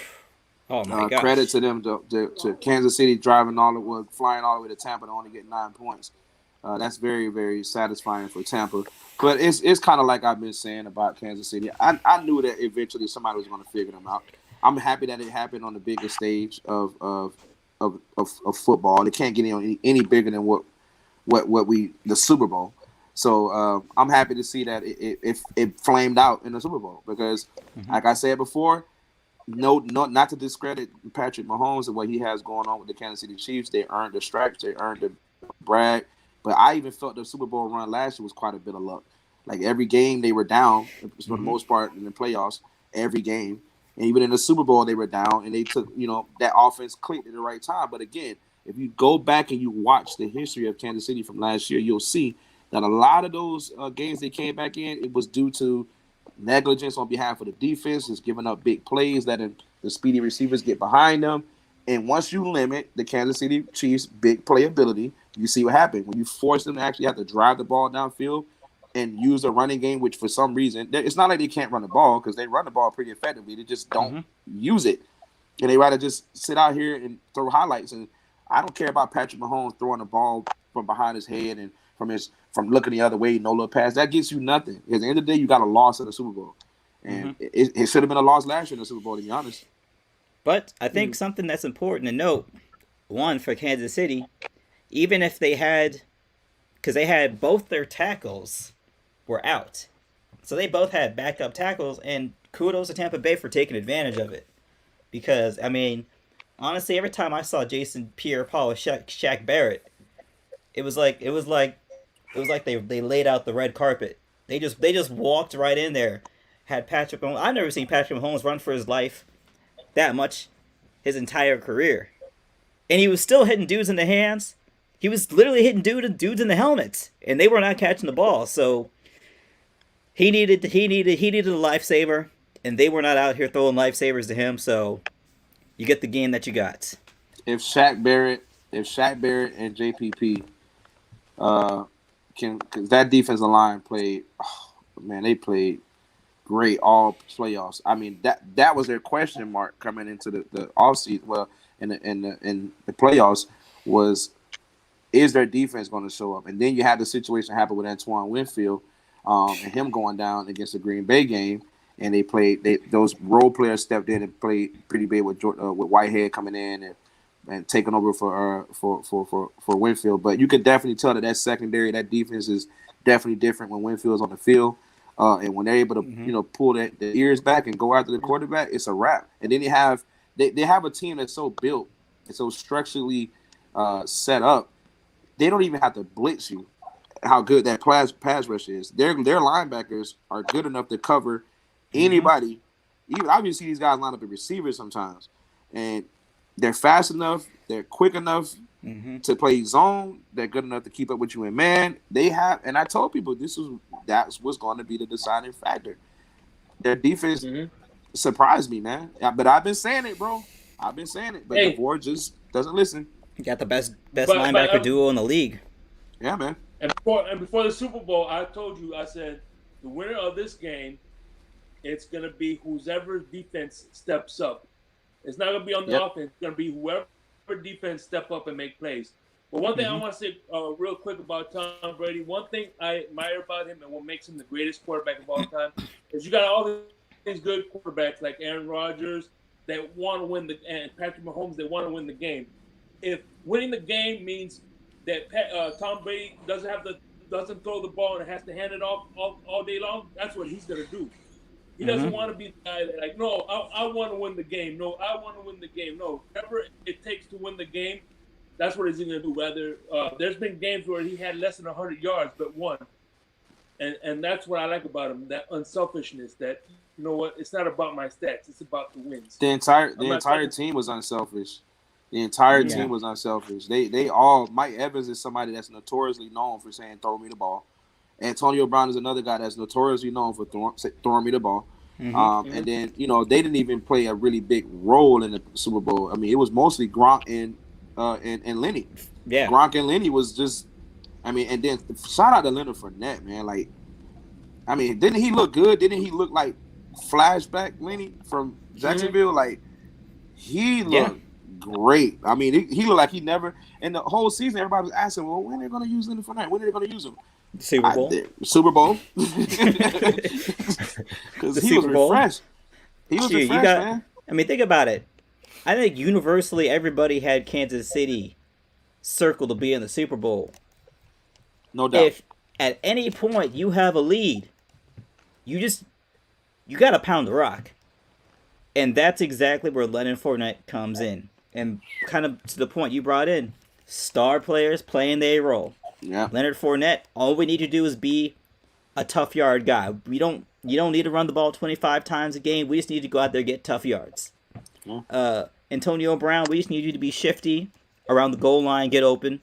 B: Oh my
D: Credit
B: gosh.
D: to them to Kansas City driving flying all the way to Tampa to only get 9 points. That's very, very satisfying for Tampa. But it's kind of like I've been saying about Kansas City. I knew that eventually somebody was going to figure them out. I'm happy that it happened on the biggest stage of football. It can't get any bigger than what we the Super Bowl. So I'm happy to see that it flamed out in the Super Bowl because, like I said before, not to discredit Patrick Mahomes and what he has going on with the Kansas City Chiefs. They earned the stripes, they earned the brag. But I even felt the Super Bowl run last year was quite a bit of luck. Like every game they were down for the most part in the playoffs. Every game, and even in the Super Bowl they were down, and they took that offense clicked at the right time. But again, if you go back and you watch the history of Kansas City from last year, you'll see that a lot of those games they came back in, it was due to negligence on behalf of the defense, just giving up big plays, letting the speedy receivers get behind them. And once you limit the Kansas City Chiefs' big playability, you see what happened. When you force them to actually have to drive the ball downfield and use a running game, which for some reason, it's not like they can't run the ball because they run the ball pretty effectively. They just don't use it. And they rather just sit out here and throw highlights. And I don't care about Patrick Mahomes throwing the ball from behind his head and from looking the other way, no little pass. That gets you nothing. At the end of the day, you got a loss in the Super Bowl. And it should have been a loss last year in the Super Bowl, to be honest.
B: But I think something that's important to note, one for Kansas City, even if they had, because they had both their tackles were out, so they both had backup tackles, and kudos to Tampa Bay for taking advantage of it. Because I mean, honestly, every time I saw Jason Pierre-Paul with Shaq Barrett, it was like they laid out the red carpet. They just walked right in there. Had Patrick Mahomes. I've never seen Patrick Mahomes run for his life that much his entire career, and he was still hitting dudes in the hands. He was literally hitting dudes in the helmets, and they were not catching the ball. So he needed a lifesaver, and they were not out here throwing lifesavers to him. So you get the game that you got.
D: If Shaq Barrett and JPP because that defensive line played, man, they played great all playoffs. I mean, that was their question mark coming into the offseason. Well, in the playoffs was, is their defense going to show up? And then you had the situation happen with Antoine Winfield and him going down against the Green Bay game, and those role players stepped in and played pretty big with Whitehead coming in and taking over for Winfield. But you could definitely tell that secondary, that defense is definitely different when Winfield's on the field. And when they're able to, pull the ears back and go after the quarterback, it's a wrap. And then they have a team that's so built and so structurally set up, they don't even have to blitz you. How good that pass rush is. Their linebackers are good enough to cover anybody. Even obviously these guys line up at receivers sometimes, and they're fast enough, they're quick enough to play zone. They're good enough to keep up with you in man. They have, and I told people that's what's going to be the deciding factor. Their defense surprised me, man. But I've been saying it, bro. I've been saying it, but the board just doesn't listen.
B: You got the best linebacker duo in the league.
D: Yeah, man.
C: And before the Super Bowl, I told you, I said the winner of this game, it's gonna be whoever defense steps up. It's not gonna be on the offense. It's gonna be whoever defense step up and make plays. But one thing I want to say real quick about Tom Brady, one thing I admire about him and what makes him the greatest quarterback of all time is you got all these good quarterbacks like Aaron Rodgers that want to win and Patrick Mahomes that want to win the game. If winning the game means that Tom Brady doesn't throw the ball and has to hand it off all day long, that's what he's gonna do. He doesn't want to be the guy that like, no, I want to win the game. No, I want to win the game. No, whatever it takes to win the game, that's what he's gonna do. Whether there's been games where he had less than 100 yards but won, and that's what I like about him, that unselfishness. That you know what, it's not about my stats, it's about the wins.
D: The entire team was unselfish. The entire team was unselfish. They all. Mike Evans is somebody that's notoriously known for saying, "Throw me the ball." Antonio Brown is another guy that's notoriously known for throwing me the ball. And then they didn't even play a really big role in the Super Bowl. I mean, it was mostly Gronk and Lenny.
B: Yeah.
D: Gronk and Lenny was just. I mean, and then shout out to Leonard Fournette, man. Like, I mean, didn't he look good? Didn't he look like flashback Lenny from Jacksonville? Like, he looked great. I mean, he looked like he never. And the whole season, everybody was asking, well, when are they going to use Leonard Fournette? When are they going to use him?
B: Super Bowl.
D: Super Bowl. Because he was refreshed. He was refreshed, man.
B: I mean, think about it. I think universally everybody had Kansas City circled to be in the Super Bowl.
D: No doubt.
B: If at any point you have a lead, you got to pound the rock. And that's exactly where Leonard Fournette comes in. And kind of to the point you brought in, star players playing their role.
D: Yeah.
B: Leonard Fournette, all we need to do is be a tough yard guy. You don't need to run the ball 25 times a game. We just need to go out there and get tough yards.
D: Yeah.
B: Antonio Brown, we just need you to be shifty around the goal line, get open.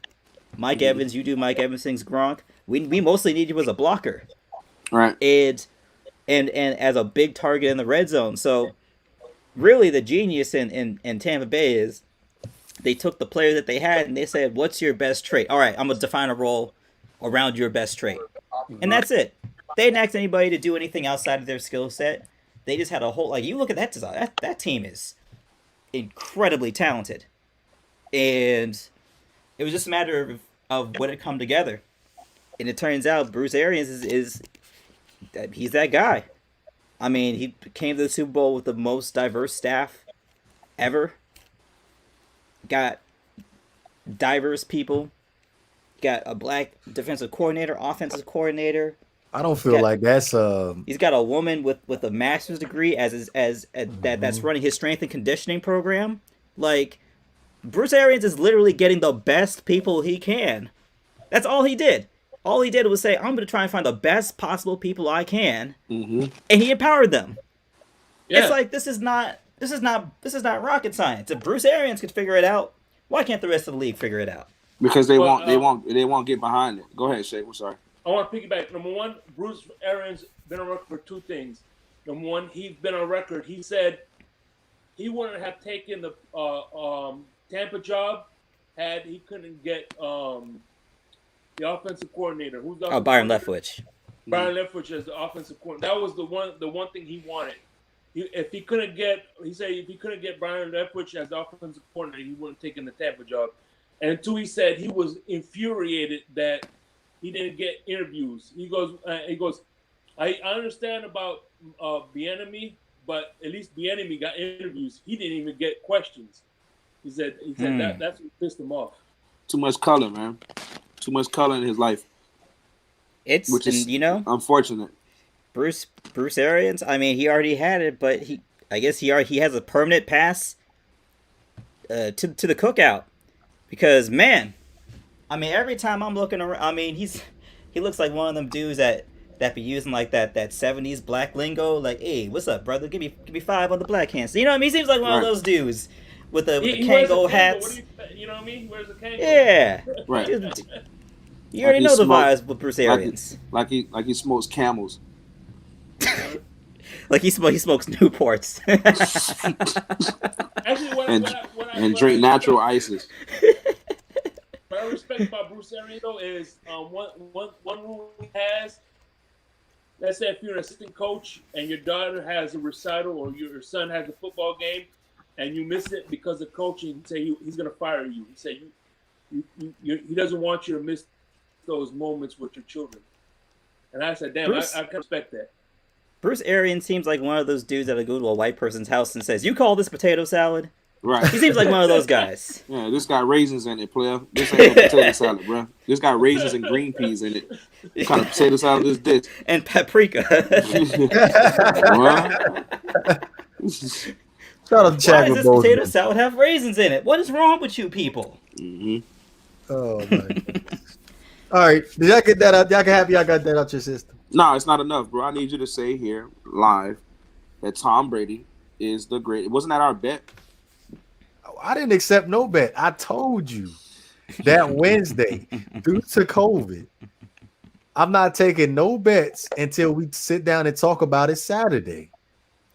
B: Mike Evans, you do Mike Evans things. Gronk, we mostly need you as a blocker.
D: Right.
B: And as a big target in the red zone. So really the genius in Tampa Bay is they took the player that they had and they said, what's your best trait? All right, I'm going to define a role around your best trait. And that's it. They didn't ask anybody to do anything outside of their skill set. They just had a whole, like, you look at that design, that team is incredibly talented. And it was just a matter of when it come together. And it turns out Bruce Arians is he's that guy. I mean, he came to the Super Bowl with the most diverse staff ever. Got diverse people. Got a black defensive coordinator, offensive coordinator.
A: I don't feel like that's
B: He's got a woman with a master's degree that's running his strength and conditioning program. Like, Bruce Arians is literally getting the best people he can. That's all he did. All he did was say, I'm going to try and find the best possible people I can, and he empowered them. Yeah. It's like this is not rocket science. If Bruce Arians could figure it out, why can't the rest of the league figure it out?
D: Because they won't get behind it. Go ahead, Shay. I'm sorry.
C: I want to piggyback. Number one, Bruce Arians been on record for two things. Number one, he's been on record. He said he wouldn't have taken the Tampa job had he couldn't get the offensive coordinator. Who's the
B: Byron Leftwich.
C: Byron Leftwich as the offensive coordinator. That was the one thing he wanted. If he couldn't get Byron Leftwich as the offensive coordinator, he wouldn't have taken the Tampa job. And two, he said he was infuriated that he didn't get interviews. He goes, I understand about Bieniemy, but at least Bieniemy got interviews. He didn't even get questions. He said that's what pissed him off.
D: Too much color, man. Too much color in his life.
B: Which is
D: unfortunate.
B: Bruce Arians. I mean, he already had it, but I guess he has a permanent pass to the cookout. Because, man, I mean, every time I'm looking around, I mean, he looks like one of them dudes that be using like that 70s black lingo, like, hey, what's up, brother? Give me 5 on the black hands. You know what I mean? He seems like one of those dudes with the Kango hats.
C: You know what I mean? He wears a Kango.
B: Yeah.
D: Right.
B: You already know the vibes with Bruce Arians.
D: Like he smokes Camels.
B: Like he smokes Newports.
C: Actually,
D: and drink natural ices.
C: What I respect about Bruce Arians though is one rule he has. Let's say if you're an assistant coach and your daughter has a recital or your son has a football game and you miss it because of coaching, say he's going to fire you. He said he doesn't want you to miss those moments with your children. And I said, damn, I can respect that.
B: Bruce Arians seems like one of those dudes that'll go to a white person's house and says, "You call this potato salad?"
D: Right.
B: He seems like one of those guys.
D: Yeah, this got raisins in it, player. This ain't no potato salad, bro. This got raisins and green peas in it. What kind of potato salad is this?
B: And paprika.
A: Shout out to
B: Why does this potato salad have raisins in it? What is wrong with you people?
A: Oh my goodness. All right, did y'all get that out? Y'all got that out your system.
D: No, it's not enough, bro. I need you to say here live that Tom Brady is the great. Wasn't that our bet?
A: I didn't accept no bet. I told you that Wednesday, due to COVID, I'm not taking no bets until we sit down and talk about it Saturday.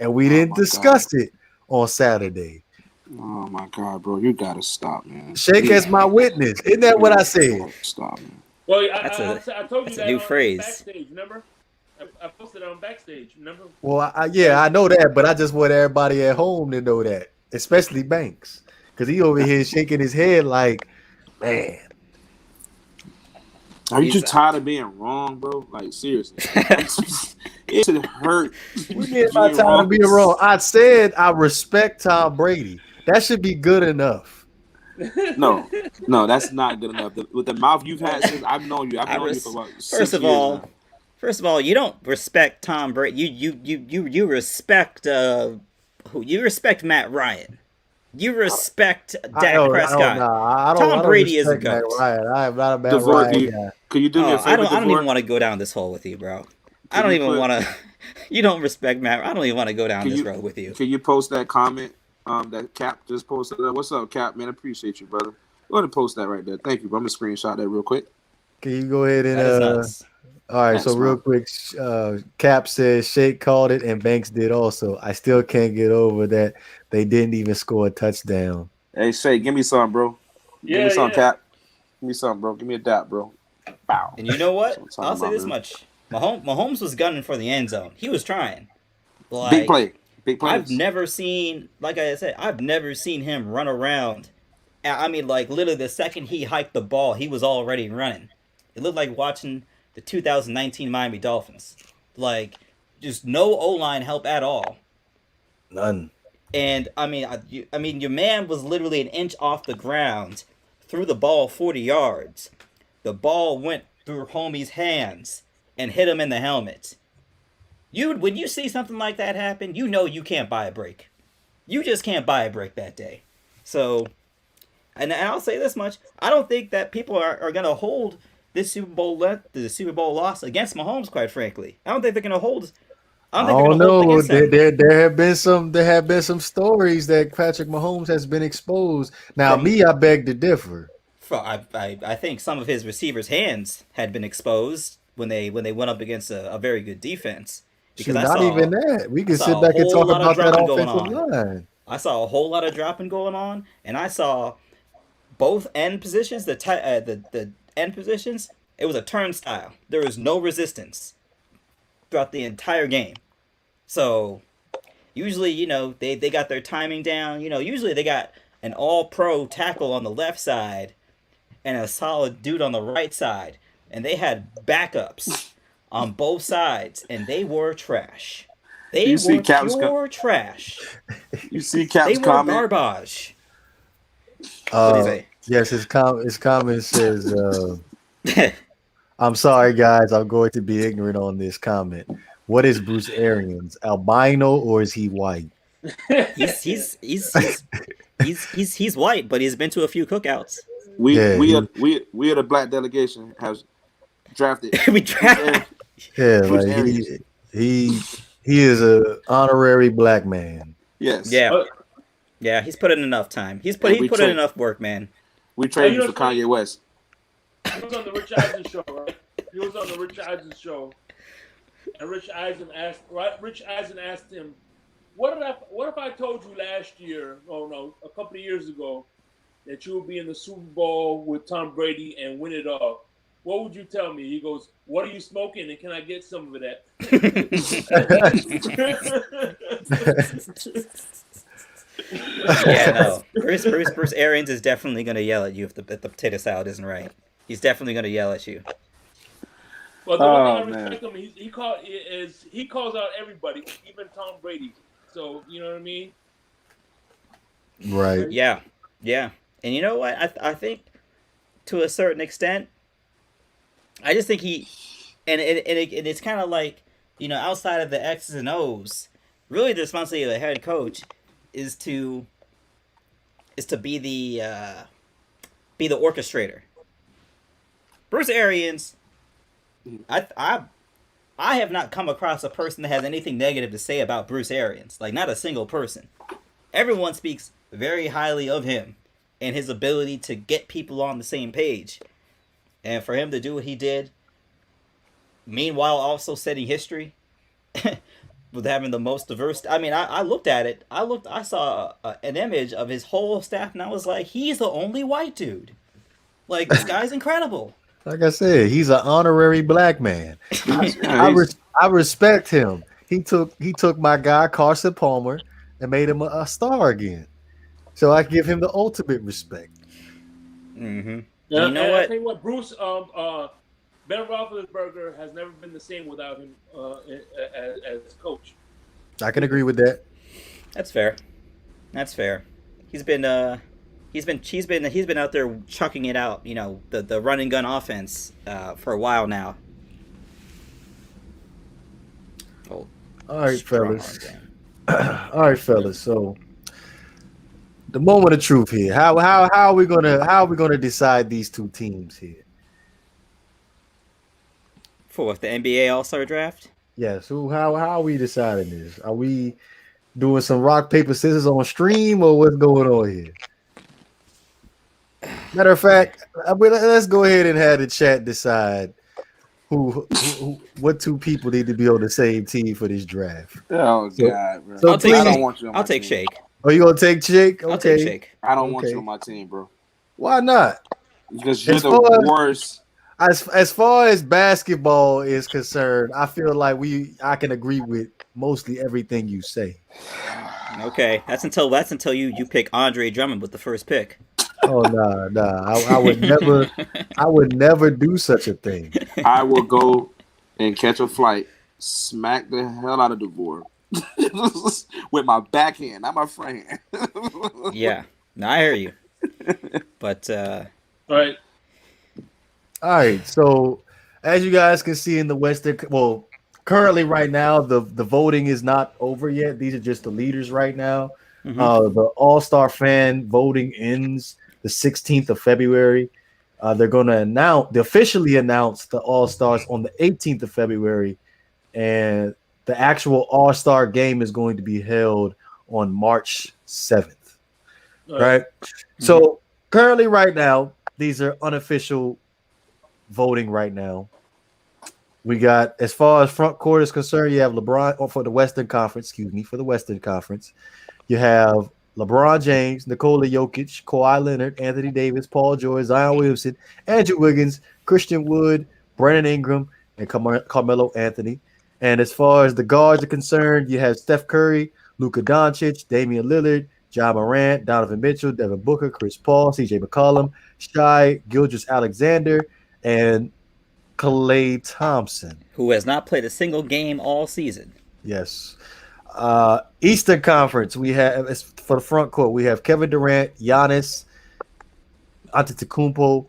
A: and we
D: Oh
A: didn't
D: my
A: discuss it on Saturday.
D: Oh my God, bro, you gotta stop, man.
A: Shake as my witness. Isn't that what I said?
D: Stop, man.
C: Well, I told you
B: that's a
C: that
B: new
C: in
B: phrase.
C: backstage. Remember, I posted it on backstage. Remember?
A: Well, I know that, but I just want everybody at home to know that, especially Banks, because he over here shaking his head like, man.
D: Are you
B: He's-
D: just tired of being wrong, bro? Like seriously, it should hurt.
A: We mean by
D: being
A: time to be wrong. I said I respect Tom Brady. That should be good enough.
D: No, that's not good enough. With the mouth you've had since I've known you, for about 6
B: First of
D: years
B: all,
D: now.
B: you don't respect Tom Brady. You respect who? You respect Matt Ryan. You respect Dak Prescott.
A: I
B: Tom Brady is a
A: respect Matt
B: goat.
A: Ryan. I am not a Matt
D: Devore,
A: Ryan guy.
D: could you do me a favor?
B: I don't even want to go down this hole with you, bro. I don't even want to. You don't respect Matt. I don't even want to go down this road with you.
D: Can you post that comment? That Cap just posted. What's up, Cap? Man, I appreciate you, brother. Go ahead and post that right there. Thank you, bro. I'm gonna screenshot that real quick.
A: Can you go ahead and
B: That is nuts.
A: all right,
D: That's
A: so real quick, Cap says Shake called it and Banks did also. I still can't get over that they didn't even score a touchdown.
D: Hey, Shay, give me some, bro. Give me some, Cap. Give me some, bro. Give me a dap, bro. Bow.
B: And you know what? I'll say this
D: man.
B: much: Mahomes was gunning for the end zone. He was trying. Like,
D: Big play. Big play.
B: I've never seen, like I said, I've never seen him run around. I mean, like literally the second he hiked the ball, he was already running. It looked like watching the 2019 Miami Dolphins. Like, just no O-line help at all.
A: None.
B: And I mean, your man was literally an inch off the ground, threw the ball 40 yards. The ball went through homie's hands and hit him in the helmet. When you see something like that happen, you know you can't buy a break. You just can't buy a break that day. So, and I'll say this much: I don't think that people are gonna hold this Super Bowl loss against Mahomes. Quite frankly, I don't think they're gonna hold. I don't know.
A: There have been some stories that Patrick Mahomes has been exposed. Now, I beg to differ.
B: I think some of his receivers' hands had been exposed when they went up against a very good defense. Because
A: even that. We can sit back and talk about that offensive line.
B: I saw a whole lot of dropping going on, and I saw both end positions, the end positions. It was a turnstile. There was no resistance throughout the entire game. So usually, they got their timing down. Usually they got an all-pro tackle on the left side and a solid dude on the right side, and they had backups on both sides, and they were trash. They were pure trash.
D: You see Cap's
B: comment?
D: comment?
B: They were garbage. What do you say?
A: Yes, his comment says, I'm sorry, guys. I'm going to be ignorant on this comment. What is Bruce Arians? Albino or is he white?
B: He's white, but he's been to a few cookouts.
D: We are the black delegation has drafted.
B: We drafted.
A: Yeah, like he is a honorary black man.
D: Yes.
B: Yeah. He's put in enough time. He put in enough work, man.
D: We traded for Kanye West.
C: He was on the Rich Eisen show, right? He was on the Rich Eisen show, and Rich Eisen asked him, "What if I told you last year, a couple of years ago, that you would be in the Super Bowl with Tom Brady and win it all? What would you tell me?" He goes, "What are you smoking, and can I get some of that?"
B: Yeah, no. Bruce Arians is definitely going to yell at you if the potato salad isn't right. He's definitely going to yell at you.
C: Well, the one thing I respect him, he calls out everybody, even Tom Brady. So you know what I mean?
A: Right.
B: Yeah. And you know what? I think to a certain extent, I just think it's kind of like, outside of the X's and O's, really the responsibility of the head coach is to be the orchestrator. Bruce Arians, I have not come across a person that has anything negative to say about Bruce Arians. Like, not a single person. Everyone speaks very highly of him and his ability to get people on the same page. And for him to do what he did, meanwhile also setting history, with having the most diverse. I mean, I looked at it. I saw an image of his whole staff, and I was like, he's the only white dude. Like this guy's incredible.
A: Like I said, he's an honorary black man.
D: Yeah,
A: I respect him. He took my guy Carson Palmer and made him a star again. So I give him the ultimate respect.
B: Mm-hmm.
C: Yeah,
B: You know
C: and
B: what?
C: I tell you what, Bruce, Ben Roethlisberger has never been the same without him as coach.
A: I can agree with that.
B: That's fair. That's fair. He's been out there chucking it out. You know, the run and gun offense for a while now. Oh,
A: All right,
B: strong
A: fellas.
B: arm game.
A: All right, fellas. So the moment of truth here. How are we gonna decide these two teams here?
B: For what, the NBA All-Star Draft?
A: Yes. How are we deciding this? Are we doing some rock paper scissors on stream or what's going on here? Matter of fact, let's go ahead and have the chat decide what two people need to be on the same team for this draft.
D: Oh God, bro.
A: So
B: I'll take
A: please-
D: I don't want you on my
B: I'll take
D: team.
B: Shake.
A: Are you gonna take Jake? Okay.
B: I'll take Shake.
D: I don't want
A: Okay.
D: you on my team, bro.
A: Why not?
D: Because you're
A: As
D: the
A: far as-
D: worst.
A: As far as basketball is concerned, I feel like I can agree with mostly everything you say.
B: Okay, that's until you pick Andre Drummond with the first pick.
A: Oh nah. I would never do such a thing.
D: I will go and catch a flight, smack the hell out of DeVore with my backhand, not my front hand.
B: Yeah, no, I hear you. But
C: All right.
A: All right, so as you guys can see in the Western, well, currently right now the voting is not over yet. These are just the leaders right now.
B: mhm.
A: The All-Star fan voting ends the 16th of February. They're going to officially announce the All-Stars on the 18th of February, and the actual All-Star game is going to be held on March 7th.
C: All
A: Right? So currently right now, these are unofficial voting right now. We got, as far as front court is concerned, you have LeBron, or for the Western Conference, you have LeBron James, Nikola Jokic, Kawhi Leonard, Anthony Davis, Paul George, Zion Williamson, Andrew Wiggins, Christian Wood, Brandon Ingram, and Carmelo Anthony. And as far as the guards are concerned, you have Steph Curry, Luka Doncic, Damian Lillard, John Morant, Donovan Mitchell, Devin Booker, Chris Paul, CJ McCollum, Shai Gilgeous-Alexander, and Klay Thompson.
B: Who has not played a single game all season?
A: Yes. Eastern Conference, we have, for the front court, we have Kevin Durant, Giannis Antetokounmpo,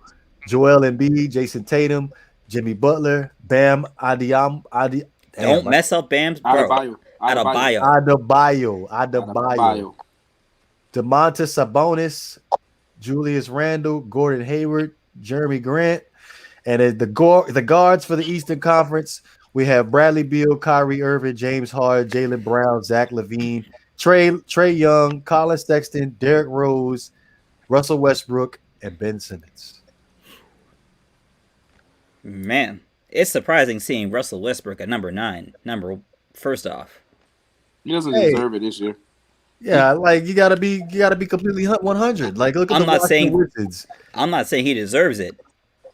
A: Joel Embiid, Jason Tatum, Jimmy Butler, Bam
B: Don't mess up Bam's bro.
A: Adebayo,
D: Adebayo.
A: DeMontis Sabonis, Julius Randle, Gordon Hayward, Jeremy Grant, and the guards for the Eastern Conference, we have Bradley Beal, Kyrie Irving, James Harden, Jaylen Brown, Zach LaVine, Trey Young, Colin Sexton, Derrick Rose, Russell Westbrook, and Ben Simmons.
B: Man, it's surprising seeing Russell Westbrook at number 9. First off.
D: He doesn't
A: Hey.
D: deserve it this year.
A: Yeah, like you gotta be completely 100. Like look at
B: I'm
A: the
B: not
A: Washington
B: saying-
A: Wizards.
B: I'm not saying he deserves it.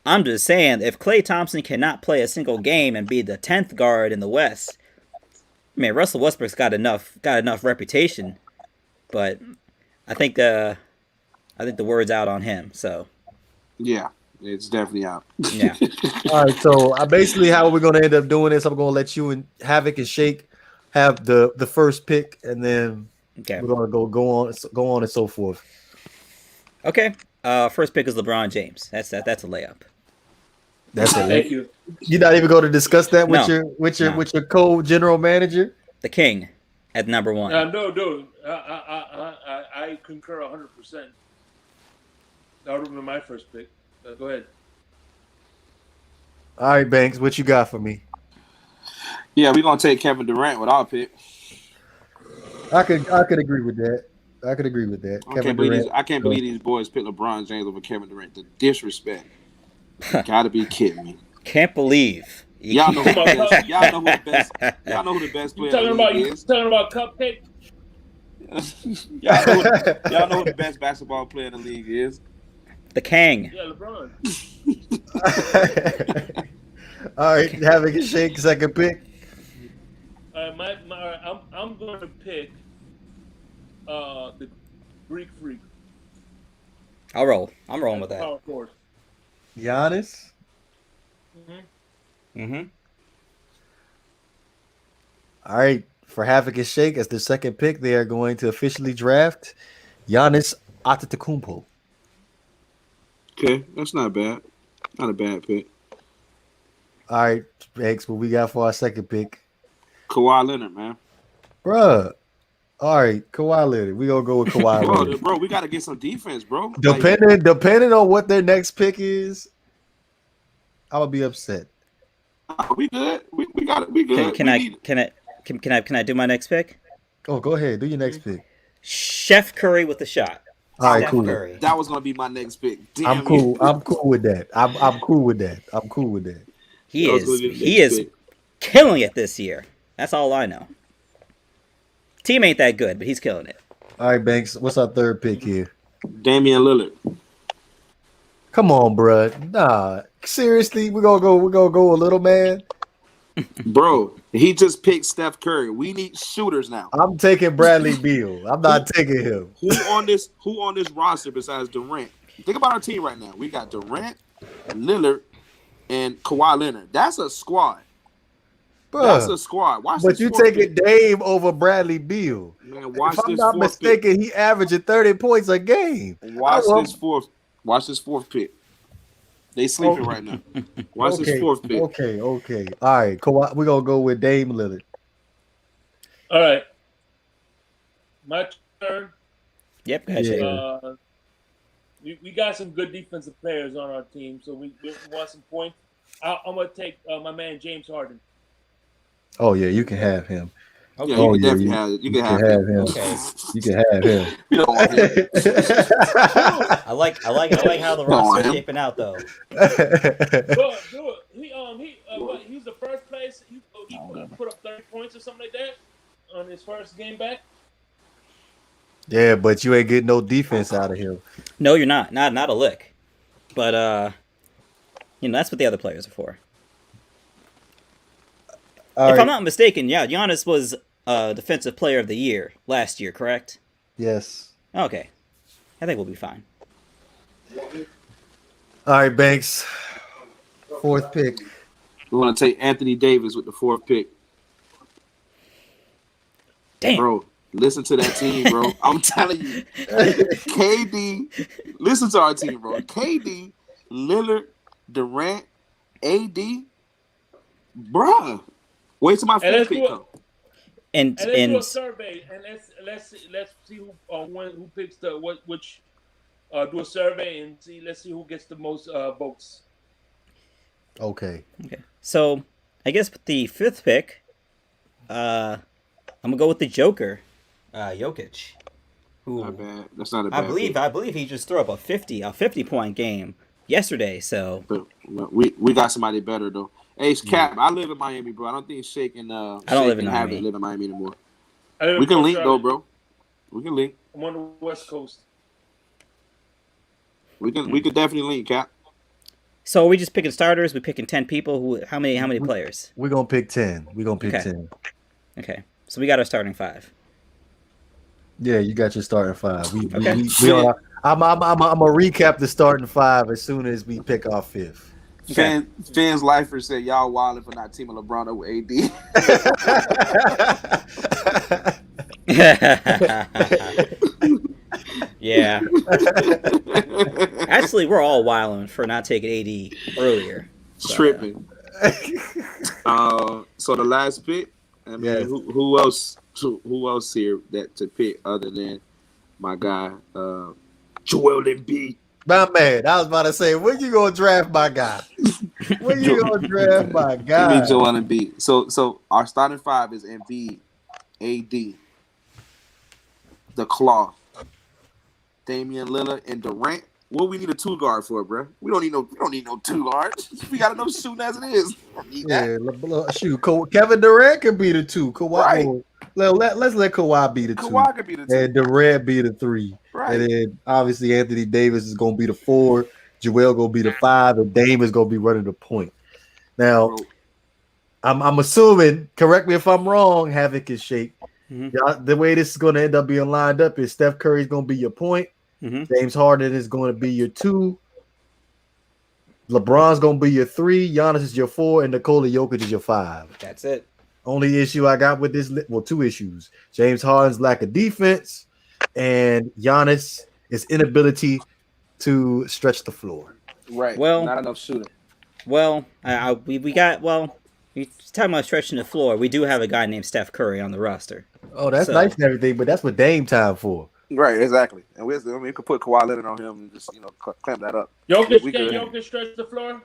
B: I'm just saying if Klay Thompson cannot play a single game and be the 10th guard in the West, I mean Russell Westbrook's got enough reputation, but I think the word's out on him. So
D: Yeah, it's definitely out.
B: yeah,
A: All right, so basically how we're gonna end up doing this, I'm gonna let you and Havoc and Shake have the first pick, and then
B: okay,
A: we're gonna go on and so forth.
B: okay. First pick is LeBron James. That's a layup.
A: That's
C: Thank
A: it.
C: you.
A: You're not even going to discuss that with
B: No.
A: your co-general manager.
B: The King at number 1.
C: No. I concur 100%. That would have been my first pick. Go ahead.
A: All right, Banks, what you got for me?
D: Yeah, we're gonna take Kevin Durant with our pick.
A: I could agree with that. I could agree with that.
D: I can't believe these boys picked LeBron James over Kevin Durant. The disrespect. Gotta be kidding me.
B: Can't believe
D: Y'all know who the best. Y'all know who the best. Y'all know who the best
C: You
D: player in the
C: talking about
D: league is.
C: Cupcake?
D: Y'all know who the best basketball player in the league is.
B: The Kang.
C: Yeah, LeBron.
A: All right, having a shake, second pick.
C: I'm going to pick the Greek Freak.
B: I'll roll. I'm rolling with that.
C: Power forward.
A: Giannis.
B: Mm-hmm.
A: All right, for Havoc and Shake as the second pick, they are going to officially draft Giannis Antetokounmpo.
D: Okay, that's not bad. Not a bad pick.
A: All right, Banks, what we got for our second pick?
D: Kawhi Leonard, man.
A: Bruh. All right, Kawhi Leonard. We gonna go with Kawhi Leonard.
D: Bro, we gotta get some defense, bro.
A: Depending on what their next pick is, I'm gonna be upset.
D: We good. We got it. We good.
B: Can I do my next pick?
A: Oh, go ahead. Do your next pick.
B: Chef Curry with the shot.
A: All right,
B: Steph
A: cool.
B: Curry.
D: That was gonna be my next pick. Damn,
A: I'm cool. I'm cool with that. I'm cool with that. I'm cool with that.
B: He is killing it this year. That's all I know. Team ain't that good, but he's killing it.
A: All right, Banks. What's our third pick here?
D: Damian Lillard.
A: Come on, bruh. Nah, seriously, we're gonna go a little man.
D: Bro, he just picked Steph Curry. We need shooters now.
A: I'm taking Bradley Beal. I'm not taking him.
D: Who on this roster besides Durant? Think about our team right now. We got Durant, Lillard, and Kawhi Leonard. That's a squad.
A: Bruh,
D: that's a squad. Watch
A: but
D: this
A: you
D: fourth
A: taking
D: pick.
A: Dame over Bradley Beal.
D: Man, watch
A: if I'm
D: this
A: not
D: fourth
A: mistaken,
D: pick.
A: he averaging 30 points a game.
D: Watch this fourth pick. They sleeping right now. Watch this fourth pick.
A: Okay. All right, Kawhi, we're gonna go with Dame Lillard.
C: All right. My turn.
B: Yep.
A: Yeah.
C: We got some good defensive players on our team, so we want some points. I'm going to take my man James Harden.
A: Oh yeah, you can have him.
B: Okay.
D: Yeah, you can definitely have it. You can have him.
B: Okay.
A: You can have him.
D: You don't want him.
B: I like how the roster's shaping out though.
C: Do it. He's the first place. He put up 30 points or something like that on his first game back.
A: Yeah, but you ain't getting no defense out of him.
B: No, you're not. Not a lick. But that's what the other players are for. If I'm not mistaken, yeah, Giannis was Defensive Player of the Year last year, correct?
A: Yes.
B: Okay. I think we'll be fine.
A: All right, Banks. Fourth pick.
D: We want to take Anthony Davis with the fourth pick.
B: Damn.
D: Bro, listen to that team, bro. I'm telling you. KD, listen to our team, bro. KD, Lillard, Durant, AD. Bruh. Wait till my fifth pick comes.
B: And
C: let's do a survey, and let's see who picks which. Do a survey and let's see who gets the most votes.
A: Okay.
B: So I guess with the fifth pick, I'm gonna go with the Joker, Jokic. Who
D: not bad. That's not a bad
B: I believe he just threw up a 50-point game yesterday. So
D: but we got somebody better though. Hey, Cap, I live in Miami, bro. I don't think Shake and
B: I don't live in Miami.
D: Live in Miami anymore. We can link though, bro. We can link.
C: I'm on the West Coast.
D: We could definitely link, Cap.
B: So are we just picking starters? We picking 10 people? How many players?
A: We're gonna pick 10. We're gonna pick 10.
B: Okay. So we got our starting 5.
A: Yeah, you got your starting 5. I'm gonna recap the starting 5 as soon as we pick our 5th.
D: Fans Lifer said y'all wilding for not teaming LeBron over AD.
B: Yeah. Actually, we're all wilding for not taking AD earlier. So.
D: Tripping. So the last pick. I mean,
A: yes.
D: who else here to pick other than my guy Joel Embiid?
A: My man, I was about to say, when you gonna draft my guy? When you gonna draft my guy?
D: Give me Joel Embiid. So our starting 5 is Embiid, AD, the Claw, Damian Lillard, and Durant. What we need a 2 guard for, bro? We don't need no 2 guards. We got enough shooting as it is. We don't need that.
A: Yeah, shoot. Kevin Durant can be the 2. Kawhi,
D: Right.
A: let's let Kawhi be the 2.
D: Kawhi could be the 2.
A: And Durant be the 3.
D: Right.
A: And then obviously Anthony Davis is gonna be the 4. Joel gonna be the 5, and Dame is gonna be running the point. Now,
D: Bro.
A: I'm assuming. Correct me if I'm wrong. Havoc and Shake.
B: Mhm.
A: The way this is gonna end up being lined up is Steph Curry's gonna be your point.
B: Mhm.
A: James Harden is going to be your 2. LeBron's going to be your 3. Giannis is your 4, and Nikola Jokic is your 5.
B: That's it.
A: Only issue I got with this, 2 issues: James Harden's lack of defense, and Giannis' inability to stretch the floor.
D: Right.
B: Well-
D: not enough shooting.
B: Well, we got you're talking about stretching the floor. We do have a guy named Steph Curry on the roster.
A: Oh, that's
B: So-
A: nice and everything, but that's what Dame time for.
D: Right, exactly. And we could put Kawhi Leonard on him and just clamp that up.
C: Jokic
D: We
C: can
D: good.
C: Jokic stretch the floor?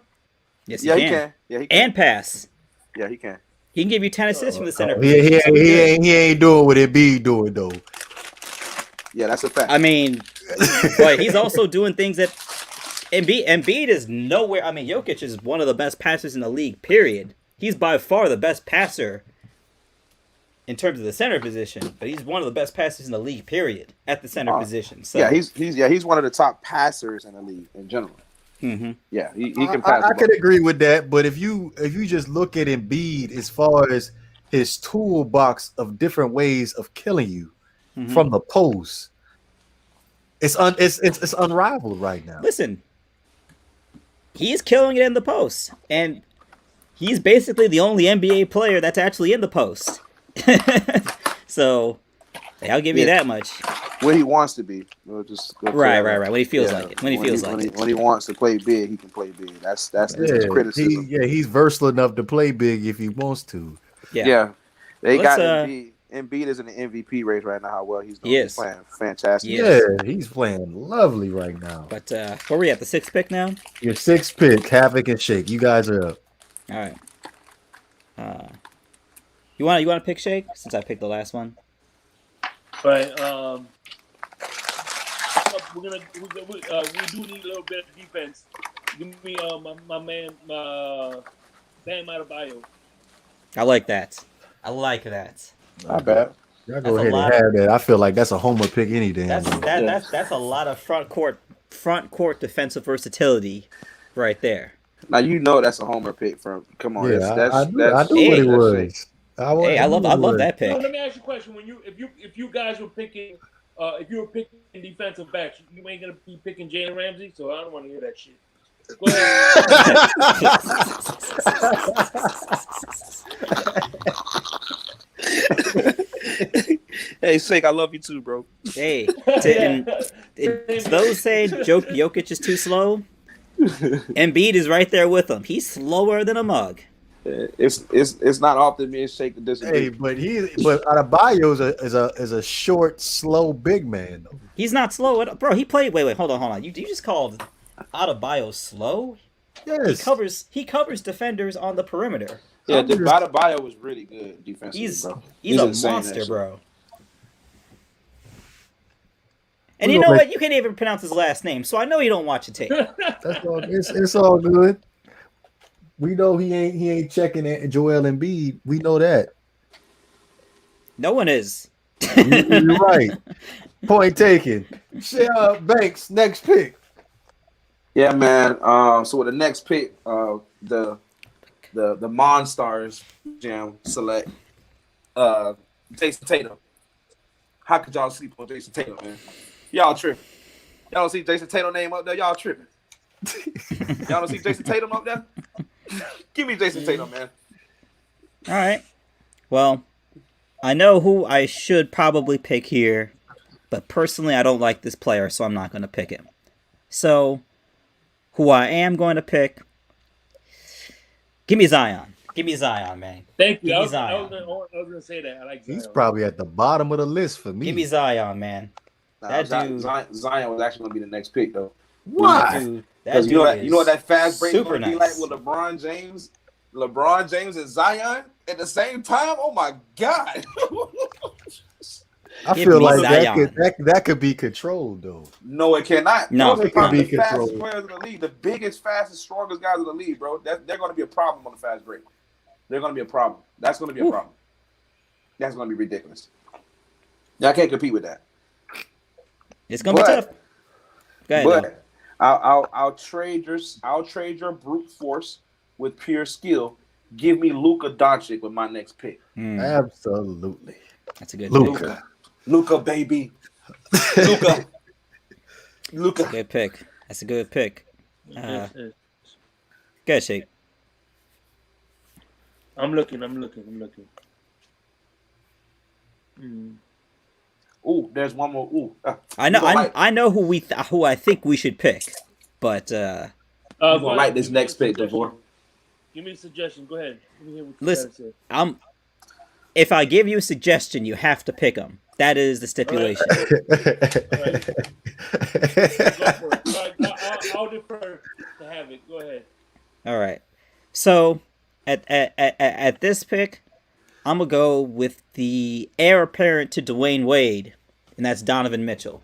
B: Yes,
D: Yeah,
B: he
D: he
B: can.
D: can. Yeah, he can.
B: And pass.
D: Yeah, he can.
B: He can give you 10 assists from the center.
A: He
B: position.
A: ain't doing what Embiid doing though.
D: Yeah, that's a fact.
B: I mean, but he's also doing things that Embiid is nowhere. I mean, Jokic is one of the best passers in the league, period. He's by far the best passer in terms of the center position, but he's one of the best passers in the league, period, at the center position. So
D: yeah, he's one of the top passers in the league in general.
B: Mhm.
D: Yeah, he can pass.
A: I could agree with that, but if you just look at Embiid as far as his toolbox of different ways of killing you from the post, it's unrivaled right now.
B: Listen, he's killing it in the post, and he's basically the only NBA player that's actually in the post. So I'll give you that much.
D: When he wants to be. We'll just go
B: Right.
D: play
B: When he feels like it. When he feels like it.
D: When he wants to play big, he can play big. That's his criticism.
A: He's versatile enough to play big if he wants to.
B: Yeah.
D: They
B: Let's,
D: got Embiid. Embiid is in the MVP race right now. How well he's doing.
B: Yes.
D: He's playing fantastic.
B: Yes.
A: Yeah, he's playing lovely right now.
B: But where we at? The 6th pick now?
A: Your 6th pick, Havoc and Shake. You guys are up.
B: All right. You want to pick Shake since I picked the last one?
C: But we do need a little bit of defense. Give me my man Bam Adebayo.
B: I like that. I like that.
D: Not bad.
A: Y'all
B: That's
A: go
B: a
A: ahead and
B: lot.
A: have that. I feel like that's a homer pick any damn
B: That's
A: day.
B: that's a lot of front court defensive versatility right there.
D: Now you know that's a homer pick from. Come on,
A: Yeah,
D: that's,
A: I knew
D: that's,
A: what it
D: that's
A: was.
B: Hey, I love that
C: No,
B: pick.
C: let me ask you a question. If you guys were picking, if you were picking defensive backs, you ain't gonna be picking Jalen Ramsey, so I don't want to hear that shit. Go ahead.
D: Hey, Shake, I love you too, bro.
B: Hey, to those saying Jokic is too slow, Embiid is right there with him. He's slower than a mug.
D: It's not often me and Shake to disagree.
A: Hey, but Adebayo is a short, slow big man. Though.
B: He's not slow, bro. He played. Wait, hold on. You just called Adebayo slow?
A: Yes,
B: He covers defenders on the perimeter.
D: Yeah, Adebayo was really good defensively,
B: He's
D: bro.
B: a
D: insane,
B: monster,
D: actually.
B: bro. And you know what? You can't even pronounce his last name, so I know you don't watch the tape.
A: That's all. It's all good. We know he ain't checking Joel Embiid. We know that.
B: No one is.
A: You're right. Point taken. Banks, next pick.
D: Yeah, man. So with the next pick, the Monstars Jam select Jason Tatum. How could y'all sleep on Jason Tatum, man? Y'all tripping. Y'all don't see Jason Tatum name up there? Y'all tripping. Y'all don't see Jason Tatum up there? Give me Jason Tatum, man.
B: All right. Well, I know who I should probably pick here, but personally I don't like this player, so I'm not going to pick him. So, who I am going to pick, give me Zion. Give me Zion, man.
C: Thank you.
B: Give
C: I
B: me
C: was
B: Zion.
C: going to say that. I like Zion.
A: He's probably at the bottom of the list for me.
B: Give me Zion, man.
D: Nah,
B: That dude-
D: Zion was actually going to be the next pick, though.
A: Why?
B: Dude,
D: Because you know what that fast break is
B: super
D: going to be
B: nice.
D: like with LeBron James and Zion at the same time? Oh, my God.
A: I
B: Give
A: feel
B: me
A: like
B: Zion.
A: that could be controlled though.
D: No, it cannot.
B: No.
D: Those are
A: It could
D: probably
A: be
D: the fastest
A: controlled.
D: players in the league. The biggest, fastest, strongest guys in the league, bro. They're going to be a problem on the fast break. They're going to be a problem. That's going to be a
B: Whew.
D: problem. That's going to be ridiculous. Y'all can't compete with that.
B: It's gonna be tough. Go ahead, though.
D: But I'll trade your brute force with pure skill. Give me Luka Doncic with my next pick.
A: Absolutely.
B: That's a good
A: Luka.
D: Luka, baby. Luka.
B: That's a good pick. That's a good pick. Good shape.
C: I'm looking.
D: Ooh, there's one more. Ooh,
B: I know.
D: You gonna
B: I know who I think we should pick, but
D: you gonna like this next pick, Devor.
C: Give me a suggestion. Go ahead. Let me hear what you
B: listen.
C: gotta say.
B: If I give you a suggestion, you have to pick them. That is the stipulation.
C: Go for it. All right, I'll defer to have it. Go ahead.
B: All right. So at this pick, I'm gonna go with the heir apparent to Dwayne Wade, and that's Donovan Mitchell.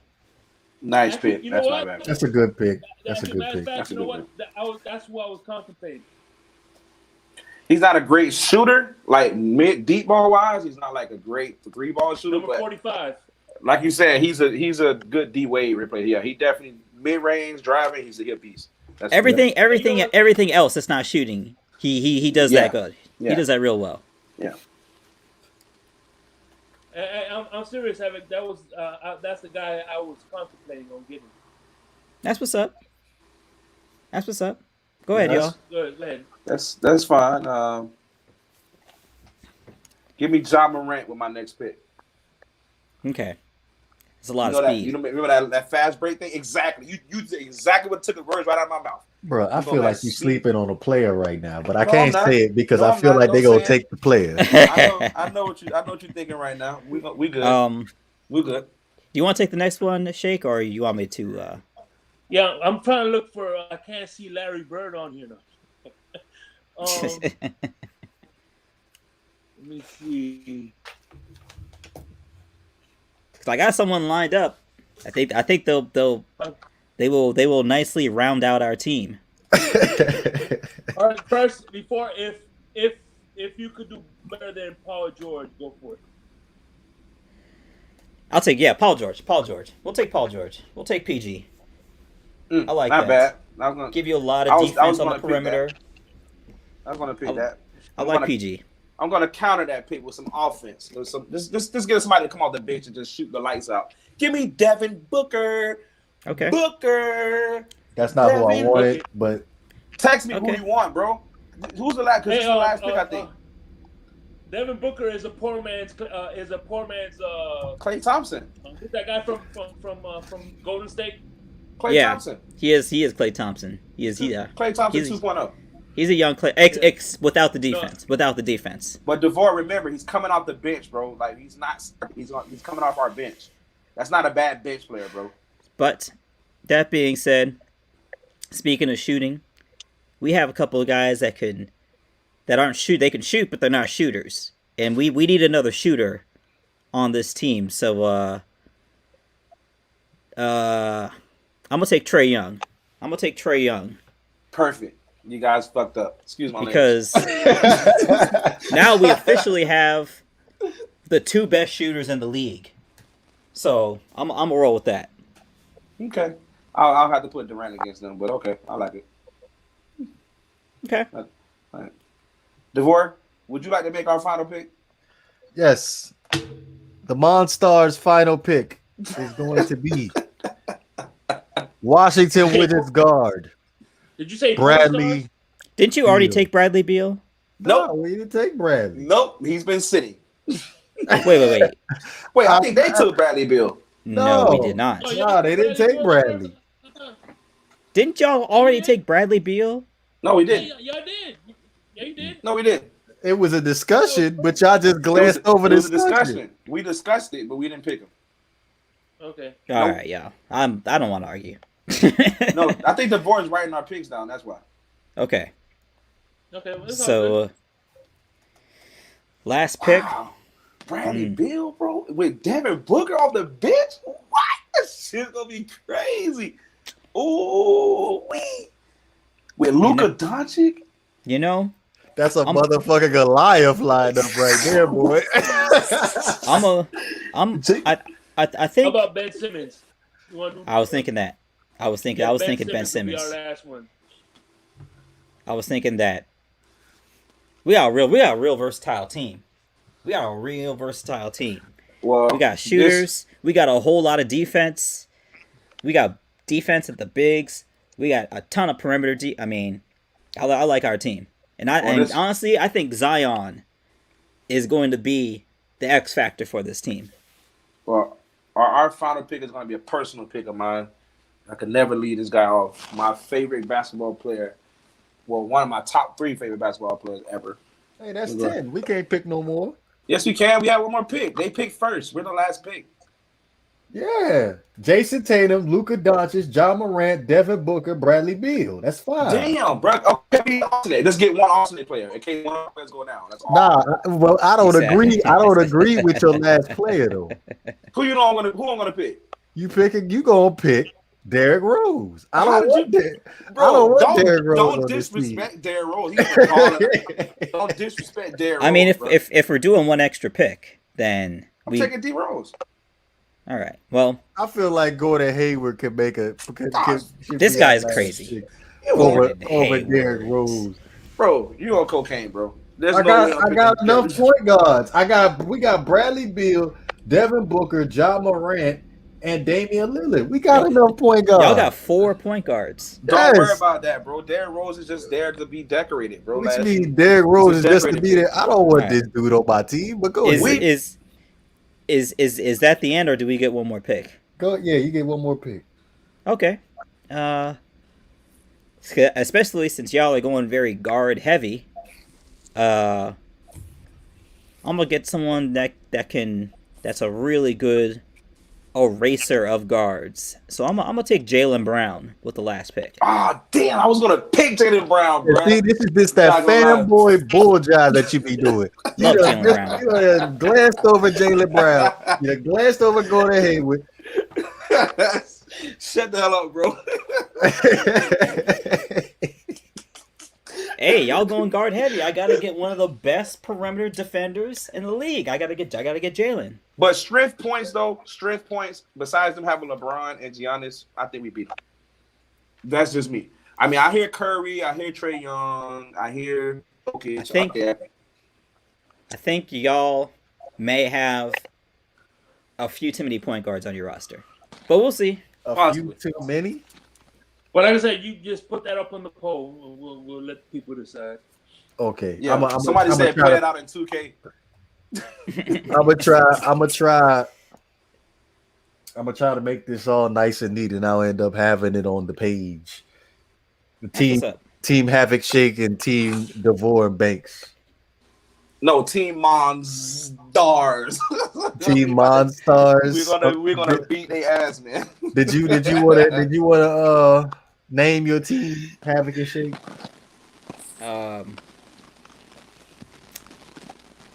D: Nice
C: Actually,
D: pick.
C: you know
D: That's
C: what?
D: not bad.
A: That's a good pick. That's a
C: Matter
A: good
C: of
A: pick.
C: fact,
D: That's a
C: you know
D: good
C: what? That's who I was contemplating.
D: He's not a great shooter, like deep ball wise. He's not like a great 3-ball shooter.
C: Number
D: But
C: 45.
D: like you said, he's a good D Wade replay. Yeah, he definitely mid range driving. He's a hit piece. That's
B: Everything else that's not shooting, he does that good.
D: Yeah.
B: He does that real well.
D: Yeah.
C: I'm serious, Evan. That's the guy I was contemplating on getting.
B: That's what's up. Go ahead, y'all.
C: Go ahead.
D: That's fine. Give me Ja Morant with my next pick.
B: Okay. It's a lot
D: You
B: of
D: know
B: speed.
D: remember that fast break thing? Exactly. You did exactly what took the words right out of my mouth.
A: Bro, I
D: You
A: feel
D: gonna
A: like
D: have
A: you're
D: speed.
A: sleeping on a player right now, but I
D: No,
A: can't
D: I'm not.
A: say it because
D: No,
A: I
D: I'm
A: feel
D: not.
A: like they're
D: Don't
A: gonna
D: say it.
A: take the player.
D: I know what you're thinking right now. We good. We good.
B: Do you want to take the next one, Shake, or you want me to?
C: Yeah, I'm trying to look for. I can't see Larry Bird on here now. Let me see.
B: I got someone lined up. I think they will nicely round out our team.
C: All right, first, before if you could do better than Paul George, go for it.
B: I'll take Paul George. We'll take Paul George. We'll take PG. I like
D: not
B: that.
D: Bad. I was gonna
B: Give you a lot of defense on the
D: gonna pick
B: perimeter.
D: I was gonna pick that.
B: I like PG.
D: I'm gonna counter that pick with some offense. Just get somebody to come off the bench and just shoot the lights out. Give me Devin Booker.
B: Okay.
D: Booker.
A: That's not who I
D: Devin
A: wanted,
D: Booker.
A: but
D: Text me
B: Okay.
D: who you want, bro. Who's the last? Because this is the last pick, I think.
C: Devin Booker is a poor man's.
D: Klay Thompson.
C: Who's that guy from Golden State?
D: Klay Thompson.
B: He is Klay Thompson.
D: Klay Thompson 2.0.
B: He's a young Klay without the defense. Without the defense.
D: But DeVore, remember, he's coming off the bench, bro. Like he's coming off our bench. That's not a bad bench player, bro.
B: But that being said, speaking of shooting, we have a couple of guys that aren't shoot. They can shoot, but they're not shooters. And we need another shooter on this team. So I'm gonna take Trae Young.
D: Perfect. You guys fucked up. Excuse my
B: because now we officially have the two best shooters in the league. So I'm gonna roll with that.
D: Okay. I'll have to put Durant against them, but okay. I like it.
B: Okay.
D: All right. DeVore, would you like to make our final pick?
A: yes, the Monstars' final pick is going to be Washington Wizards guard
C: Did you say
A: Bradley.
B: Didn't you already
A: Beal.
B: take Bradley Beal?
A: No, we didn't take Bradley.
D: Nope. He's been sitting.
B: Wait.
D: Wait, I think they took Bradley Bill.
B: No,
A: No.
B: we did not.
C: Oh,
A: No, they didn't take Bradley.
B: Didn't y'all already take Bradley Beal?
D: No, we didn't.
C: Yeah, did. Yeah, you did.
D: No, we didn't.
A: It was a discussion, but y'all just glanced over
D: It was
A: this
D: a discussion. We discussed it, but we didn't pick him.
C: Okay.
B: All right, yeah. I don't want to argue.
D: No, I think DeVore's writing our picks down. That's why.
B: Okay.
C: Okay. Well, it's all
B: So
C: good.
B: last pick.
D: Wow. Bradley Beal, bro, with Devin Booker off the bench. What? This shit's gonna be crazy. Ooh, with Luka Doncic.
B: You know,
A: That's a motherfucking Goliath lineup right there, boy.
B: I think.
C: How about Ben Simmons?
B: I was thinking that. I was thinking Ben Simmons.
C: Will be our last one.
B: I was thinking that. We got a real versatile team.
D: Well,
B: We got shooters. We got a whole lot of defense. We got defense at the bigs. We got a ton of perimeter. I mean, I like our team, and honestly, I think Zion is going to be the X factor for this team.
D: Well, our final pick is going to be a personal pick of mine. I could never leave this guy off. My favorite basketball player. Well, one of my top 3 favorite basketball players ever.
A: Hey, that's 10. We can't pick no more.
D: Yes, we can. We have one more pick. They picked first. We're the last pick.
A: Yeah. Jason Tatum, Luka Doncic, John Morant, Devin Booker, Bradley Beal. That's 5.
D: Damn, bro. Okay, alternate. Let's get one alternate player in case one of our players go down. That's all.
A: Nah, well, I don't agree. I don't agree with your last player though.
D: Who I'm gonna pick?
A: You gonna pick Derrick Rose. I don't want Derrick Rose.
D: Don't disrespect Derrick Rose. He's a baller. Don't disrespect Derrick Rose.
B: I mean, if we're doing one extra pick, then
D: I'm taking D Rose.
B: All right. Well,
A: I feel like Gordon Hayward could make a.
B: This guy is crazy.
A: Over Derrick Rose,
D: bro. You on cocaine, bro?
A: I got enough point guards. We got Bradley Beal, Devin Booker, John Morant, and Damian Lillard. We got enough point guards.
B: Y'all got 4 point guards.
D: Don't worry about that, bro. Derrick Rose is just there to be decorated, bro.
A: Which means Derrick Rose is just to be there. I don't want this dude on my team, but go ahead.
B: Is that the end, or do we get one more pick?
A: Yeah, you get one more pick.
B: Okay. Especially since y'all are going very guard heavy. I'm gonna get someone that's a really good eraser of guards. So I'm gonna take Jaylen Brown with the last pick.
D: Ah, damn! I was gonna pick Jaylen Brown, bro.
A: See, this is that fanboy bull job that you be doing.
B: Love Jaylen Brown.
A: You glanced over Jaylen Brown. You glanced over Gordon Hayward.
D: Shut the hell up, bro.
B: Hey, y'all going guard heavy. I gotta get one of the best perimeter defenders in the league. I gotta get Jaylen.
D: But strength points. Besides them having LeBron and Giannis, I think we beat them. That's just me. I mean, I hear Curry, I hear Trae Young, I hear Jokic.
B: I think y'all may have a few too many point guards on your roster, but we'll see.
A: A few too many.
C: But like I said, you just put that up on the poll. We'll let the people decide.
A: Okay.
D: Yeah. Somebody said play it out in 2K.
A: I'm gonna try to make this all nice and neat, and I'll end up having it on the page. The team Havoc Shake and Team DeVore and Banks.
D: No, Team Monstars.
A: Team Monstars.
D: We're gonna beat their ass, man.
A: Did you wanna name your team Havoc and Shake?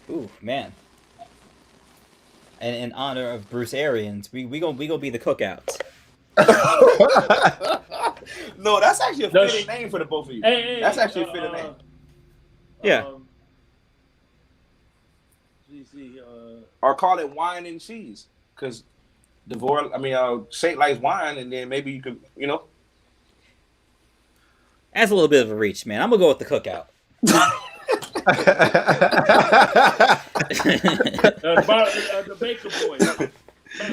B: Ooh, man. And in honor of Bruce Arians, we gonna be the Cookouts.
D: No, that's actually a fitting name for the both of you. That's actually a fitting name.
B: Yeah.
D: Or call it wine and cheese, because Shake likes wine, and then maybe you could,
B: That's a little bit of a reach, man. I'm gonna go with the Cookout.
C: The Baker Boys, the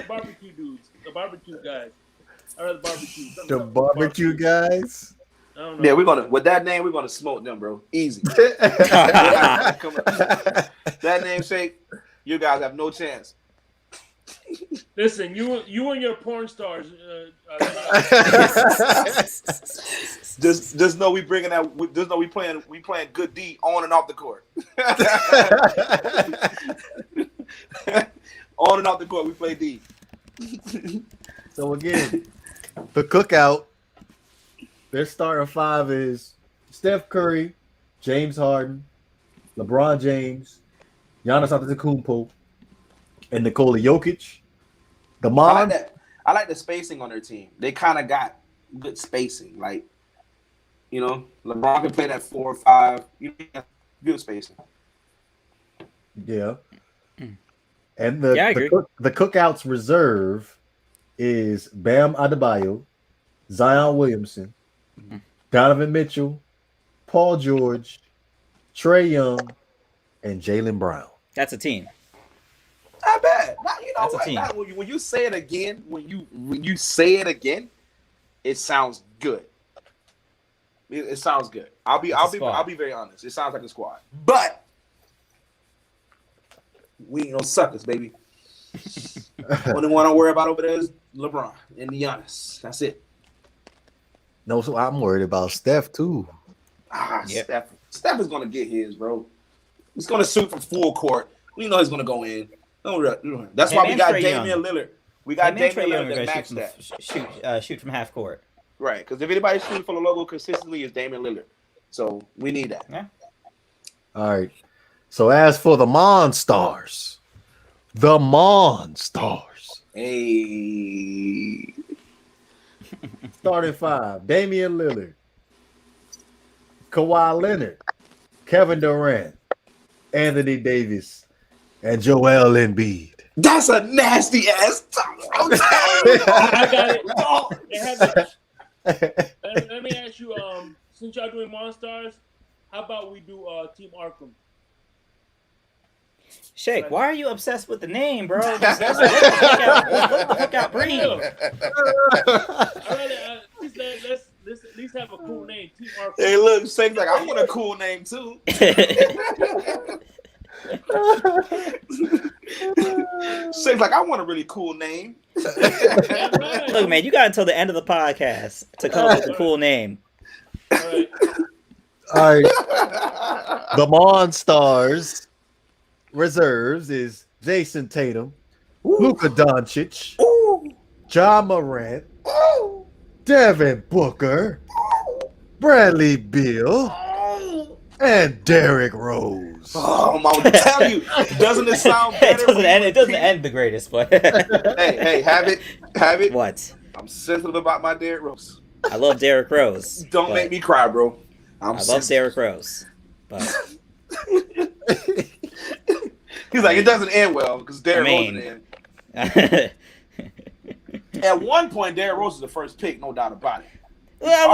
C: barbecue dudes, the barbecue guys. I rather barbecue.
A: The barbecue guys.
C: I don't know.
D: Yeah, with that name, we're gonna smoke them, bro. Easy. That name, Shake, you guys have no chance.
C: Listen, you and your porn stars.
D: Just know we bringing that. Just know we playing good D on and off the court. On and off the court, we play D.
A: So again, the Cookout. Their starting 5 is Steph Curry, James Harden, LeBron James, Giannis Antetokounmpo, and Nikola Jokic. The
D: I like
A: Mon.
D: that. I like the spacing on their team. They kind of got good spacing. Like, LeBron can play that 4 or 5. Good spacing.
A: Yeah.
B: Mm.
A: And
B: Yeah, I agree.
A: the Cookouts reserve is Bam Adebayo, Zion Williamson, Donovan Mitchell, Paul George, Trey Young, and Jaylen Brown.
B: That's a team.
D: Not bad.
B: That's a team.
D: When you say it again, when you say it again, it sounds good. It sounds good. I'll be very honest. It sounds like a squad. But we ain't no suckers, baby. Only one I worry about over there is LeBron and Giannis. That's it.
A: No, so I'm worried about Steph too.
B: Yep.
D: Steph is gonna get his, bro. He's gonna shoot from full court. We know he's gonna go in. That's why we got Damian Lillard. We got Damian Lillard to match that.
B: Shoot from half court.
D: Right, because if anybody's shooting for the logo consistently, it's Damian Lillard. So we need that.
B: Yeah.
A: All right. So as for the Monstars,
D: Hey.
A: starting 5: Damian Lillard, Kawhi Leonard, Kevin Durant, Anthony Davis, and Joel Embiid.
D: That's a nasty ass.
C: I got it. Let me ask you. Since y'all doing Monstars, how about we do Team Arkham?
B: Shake, why are you obsessed with the name, bro? Let the fuck out, breathe.
C: Let's at least have a cool name, Team Arkham.
D: Hey, look, Shake's like, I want a cool name too. Shake's like, I want a really cool name.
B: Look, man, you got until the end of the podcast to come up with a cool name.
C: All right.
A: All right. The Monstars reserves is Jason Tatum, Luka Doncic, Ja Morant, Devin Booker, Bradley Beal, and Derrick Rose.
D: Oh, I'm telling you, doesn't it sound better?
B: It doesn't end the greatest, but
D: hey, have it.
B: What?
D: I'm sensitive about my Derrick Rose.
B: I love Derrick Rose.
D: Don't make me cry, bro.
B: I love Derrick Rose, but
D: he's like, it doesn't end well because Derrick Rose didn't. At one point, Derrick Rose was the first pick, no doubt about it.
B: Well,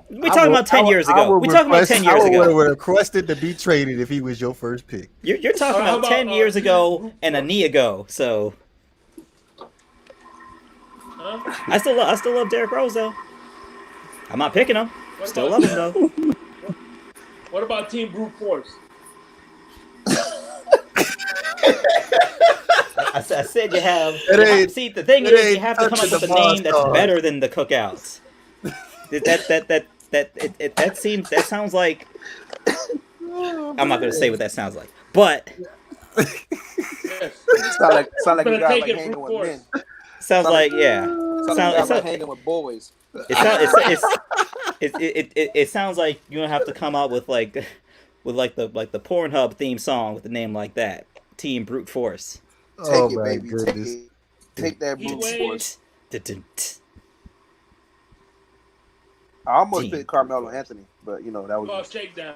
B: we're talking about 10 years ago. We're talking about 10 years ago.
A: I would have requested to be traded if he was your first pick.
B: You're talking about 10 years ago and a knee ago. So I still love Derrick Rose though. I'm not picking him. Still love him though.
C: What about Team Brute Force?
B: I said you have. See, the thing is, you have to come up with a name that's better than the Cookouts. That sounds like. I'm not going to say what that sounds like, but.
D: Sound like you guys like hanging with men.
B: Sounds like
D: Sounds like hanging with boys.
B: It sounds like you don't have to come out with the Pornhub theme song with a name like that. Team Brute Force.
D: Take it, baby. Take that Brute Force. I almost picked Carmelo Anthony, but that was
C: shakedown.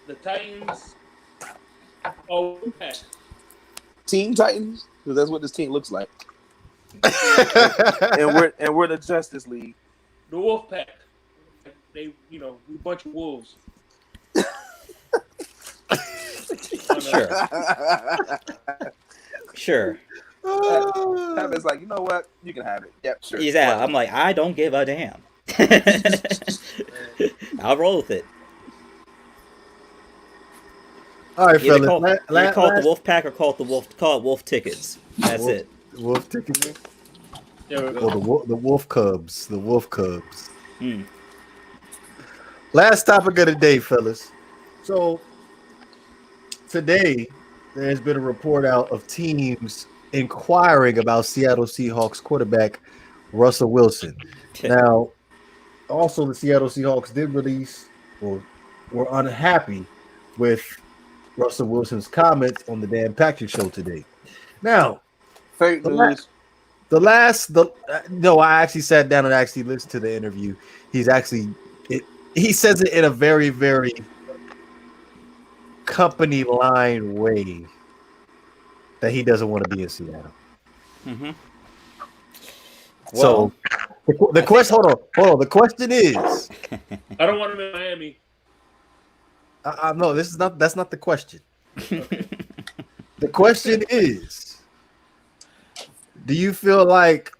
C: The Titans. Oh, okay.
D: Team Titans, because that's what this team looks like. and we're the Justice League.
C: The Wolfpack. They, we a bunch of wolves.
B: Sure.
D: It's like, you know what? You can have it. Yep, sure.
B: Yeah, I'm like, I don't give a damn. I'll roll with it.
A: All right, fellas.
B: Call it the Wolf Pack or call it Wolf Tickets. That's it.
A: Wolf Tickets.
C: There we
A: go. Or the Wolf Cubs. The Wolf Cubs.
B: Hmm.
A: Last topic of the day, fellas. So today there's been a report out of teams inquiring about Seattle Seahawks quarterback Russell Wilson. Now, also the Seattle Seahawks did release or were unhappy with Russell Wilson's comments on the Dan Patrick Show today. Now,
D: Fake news.
A: no, I actually sat down and actually listened to the interview. He says it in a very, very company line way that he doesn't want to be in Seattle.
B: Mm-hmm.
A: So the question, hold on. The question is,
C: I don't want him in Miami.
A: no, that's not the question.
C: Okay.
A: The question is, do you feel like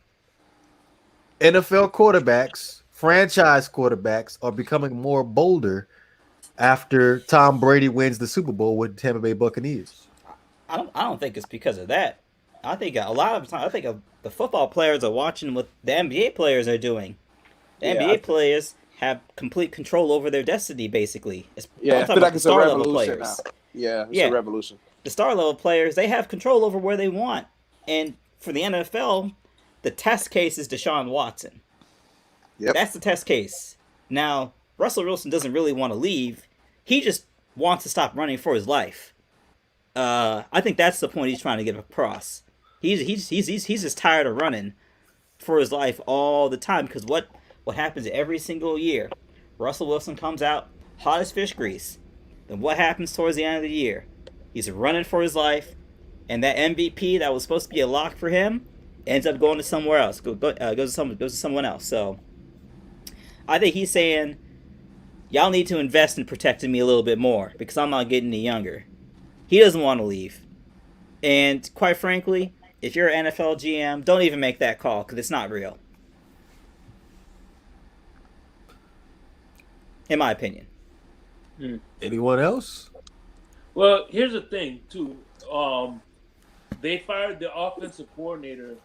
A: NFL quarterbacks, franchise quarterbacks, are becoming more bolder after Tom Brady wins the Super Bowl with Tampa Bay Buccaneers?
B: I don't think it's because of that. I think a lot of time the football players are watching what the NBA players are doing. The NBA players have complete control over their destiny, basically.
D: I feel like it's a revolution now. Yeah, it's a revolution.
B: The star level players, they have control over where they want. And for the NFL, the test case is Deshaun Watson.
D: Yep.
B: That's the test case. Now, Russell Wilson doesn't really want to leave. He just wants to stop running for his life. I think that's the point he's trying to get across. He's just tired of running for his life all the time, because what happens every single year? Russell Wilson comes out hot as fish grease. Then what happens towards the end of the year? He's running for his life, and that MVP that was supposed to be a lock for him ends up going to somewhere else. Goes to someone else. So I think he's saying, y'all need to invest in protecting me a little bit more because I'm not getting any younger. He doesn't want to leave. And quite frankly, if you're an NFL GM, don't even make that call because it's not real. In my opinion.
A: Anyone else?
C: Well, here's the thing too. They fired the offensive coordinator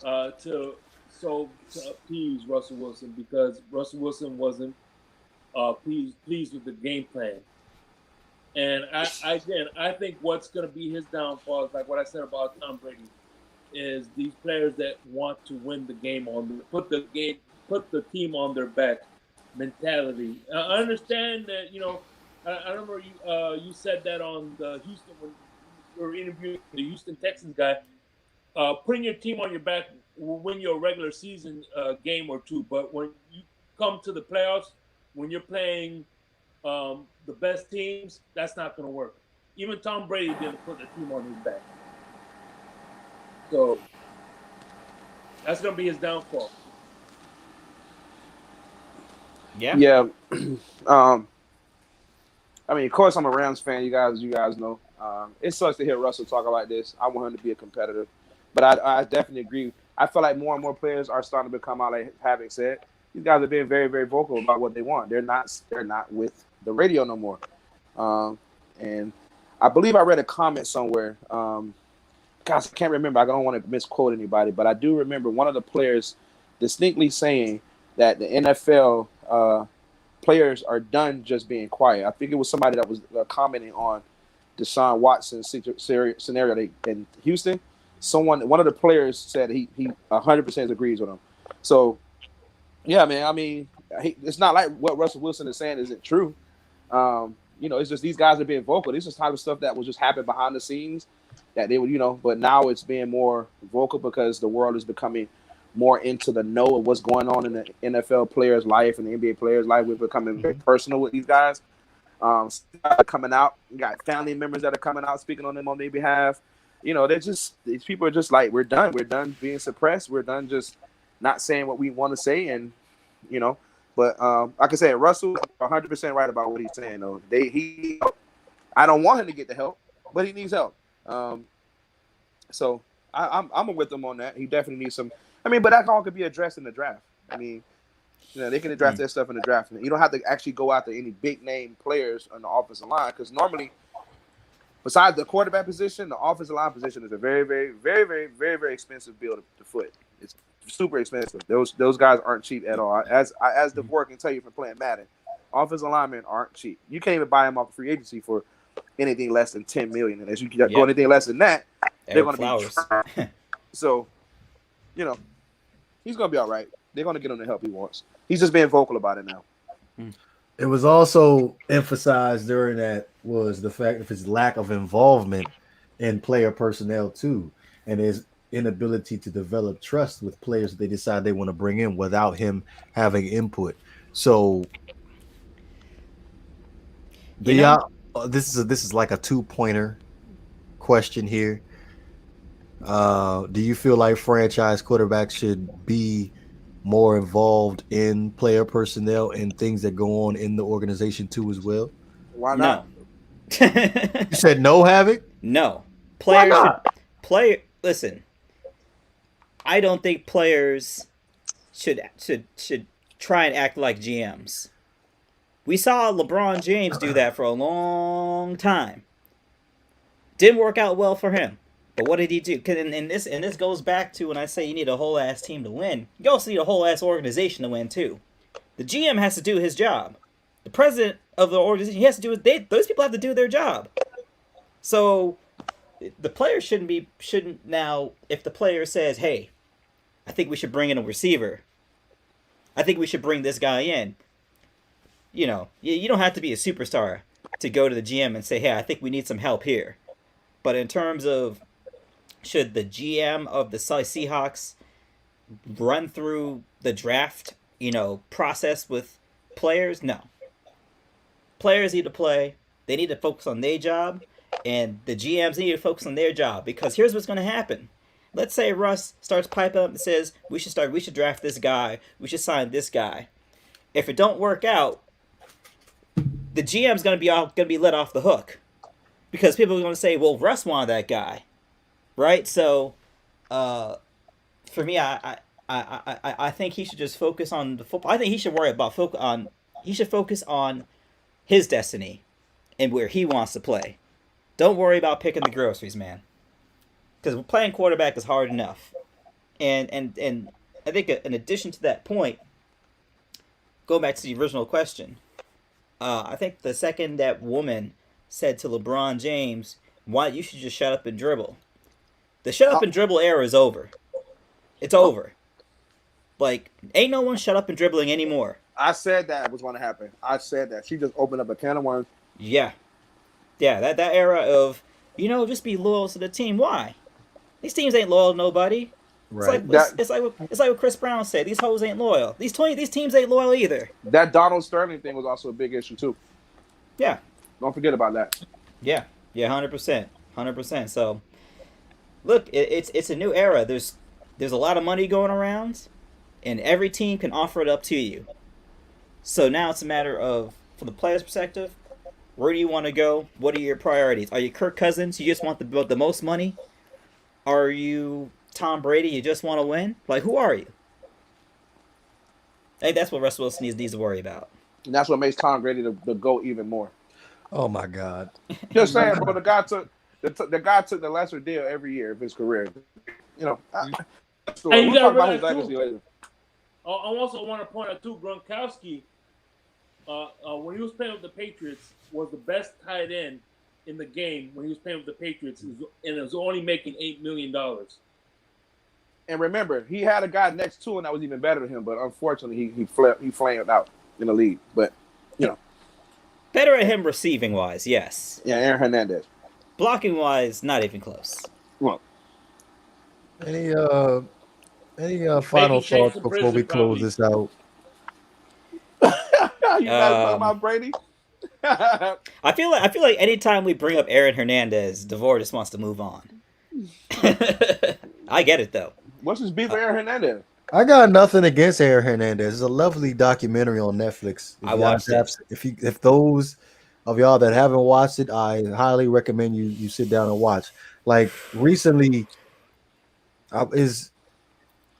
C: to appease Russell Wilson because Russell Wilson wasn't pleased with the game plan. And I think what's going to be his downfall is like what I said about Tom Brady, is these players that want to win the game put the team on their back mentality. I understand that, I remember you said that on the Houston when you were interviewing the Houston Texans guy. Putting your team on your back will win you a regular season game or two, but when you come to the playoffs, when you're playing the best teams, that's not going to work. Even Tom Brady didn't put the team on his back, so that's going to be his downfall.
B: Yeah.
D: I mean, of course, I'm a Rams fan. You guys know. It sucks to hear Russell talk like this. I want him to be a competitor, but I definitely agree. I feel like more and more players are starting to become, like having said, these guys are being very, very vocal about what they want. They're not with the radio no more. And I believe I read a comment somewhere. Gosh, I can't remember. I don't want to misquote anybody, but I do remember one of the players distinctly saying that the NFL players are done just being quiet. I think it was somebody that was commenting on Deshaun Watson's scenario in Houston. One of the players said he 100% agrees with him. So, yeah, man. I mean, it's not like what Russell Wilson is saying isn't true. It's just these guys are being vocal. This is type of stuff that will just happen behind the scenes that they would, but now it's being more vocal because the world is becoming more into the know of what's going on in the NFL players' life and the NBA players' life. We're becoming very personal with these guys. Coming out, you got family members that are coming out speaking on them on their behalf. These people are just like, we're done. We're done being suppressed. We're done just not saying what we want to say. And, but like I said, Russell 100% right about what he's saying, though. I don't want him to get the help, but he needs help. So I'm with him on that. He definitely needs some. I mean, but that all could be addressed in the draft. I mean, they can address that stuff in the draft. You don't have to actually go after any big name players on the offensive line because normally, besides the quarterback position, the offensive line position is a very, very, very, very, very, very expensive bill to foot. It's super expensive. Those guys aren't cheap at all. As DeVore can tell you from playing Madden, offensive linemen aren't cheap. You can't even buy them off free agency for anything less than $10 million. And as you go anything less than that, they're going to be. So, he's going to be all right. They're going to get him the help he wants. He's just being vocal about it now.
A: It was also emphasized during that was the fact of his lack of involvement in player personnel too, and his inability to develop trust with players that they decide they want to bring in without him having input. So do
B: You know,
A: y'all? This is like a 2 pointer question here. Do you feel like franchise quarterbacks should be more involved in player personnel and things that go on in the organization too as well?
D: Why not?
B: no.
A: You said no, Havoc.
B: No.
A: Why
B: Players should
A: not?
B: play. Listen, I don't think players should try and act like GMs. We saw LeBron James do that for a long time. Didn't work out well for him. But what did he do? And this goes back to when I say you need a whole ass team to win. You also need a whole ass organization to win too. The GM has to do his job. The president of the organization he has to do it. Those people have to do their job. So the player shouldn't now. If the player says, "Hey, I think we should bring in a receiver. I think we should bring this guy in." You don't have to be a superstar to go to the GM and say, "Hey, I think we need some help here." But in terms of should the GM of the Seahawks run through the draft, process with players? No. Players need to play. They need to focus on their job, and the GMs need to focus on their job because here's what's going to happen. Let's say Russ starts piping up and says we should draft this guy, we should sign this guy. If it don't work out, the GM's gonna be let off the hook because people are gonna say, well, Russ wanted that guy, right? So, for me, I think he should just focus on the football. I think he should worry about he should focus on his destiny and where he wants to play. Don't worry about picking the groceries, man. Because playing quarterback is hard enough. And I think in addition to that point, going back to the original question, I think the second that woman said to LeBron James, "Why you should just shut up and dribble," the shut up and dribble era is over. It's over. Like, ain't no one shut up and dribbling anymore.
D: I said that was going to happen. I said that. She just opened up a can of worms.
B: Yeah, that era of just be loyal to the team. Why? These teams ain't loyal to nobody. It's
A: Right.
B: like what Chris Brown said. These hoes ain't loyal. These teams ain't loyal either.
D: That Donald Sterling thing was also a big issue too.
B: Yeah,
D: Don't forget about that.
B: yeah, 100%, 100%. So look, it's a new era. There's a lot of money going around, and every team can offer it up to you. So now it's a matter of, from the player's perspective, where do you want to go? What are your priorities? Are you Kirk Cousins? You just want the most money? Are you Tom Brady? You just want to win? Like, who are you? I think that's what Russell Wilson needs to worry about.
D: And that's what makes Tom Brady the GOAT even more.
A: Oh my God.
D: Just saying, bro. The guy took the lesser deal every year of his career.
C: And
D: We'll
C: you
D: talk
C: got
D: about his
C: to
D: legacy later.
C: I also want to point out too, Gronkowski, when he was playing with the Patriots, was the best tight end in the game when he was playing with the Patriots, and it was only making $8 million.
D: And remember, he had a guy next to him that was even better than him, but unfortunately, he flamed out in the league. But
B: Better at him receiving wise, yes.
D: yeah, Aaron Hernandez.
B: Blocking wise, not even close.
D: Well,
A: Any final
C: shakes
A: thoughts
C: in
A: before
C: prison,
A: we close
C: probably.
A: this out?
D: you guys talking about Brady?
B: I feel like anytime we bring up Aaron Hernandez, DeVore just wants to move on. I get it though.
D: What's his beef with Aaron Hernandez?
A: I got nothing against Aaron Hernandez. It's a lovely documentary on Netflix.
B: I watched it.
A: If those of y'all that haven't watched it, I highly recommend you sit down and watch. Like recently, is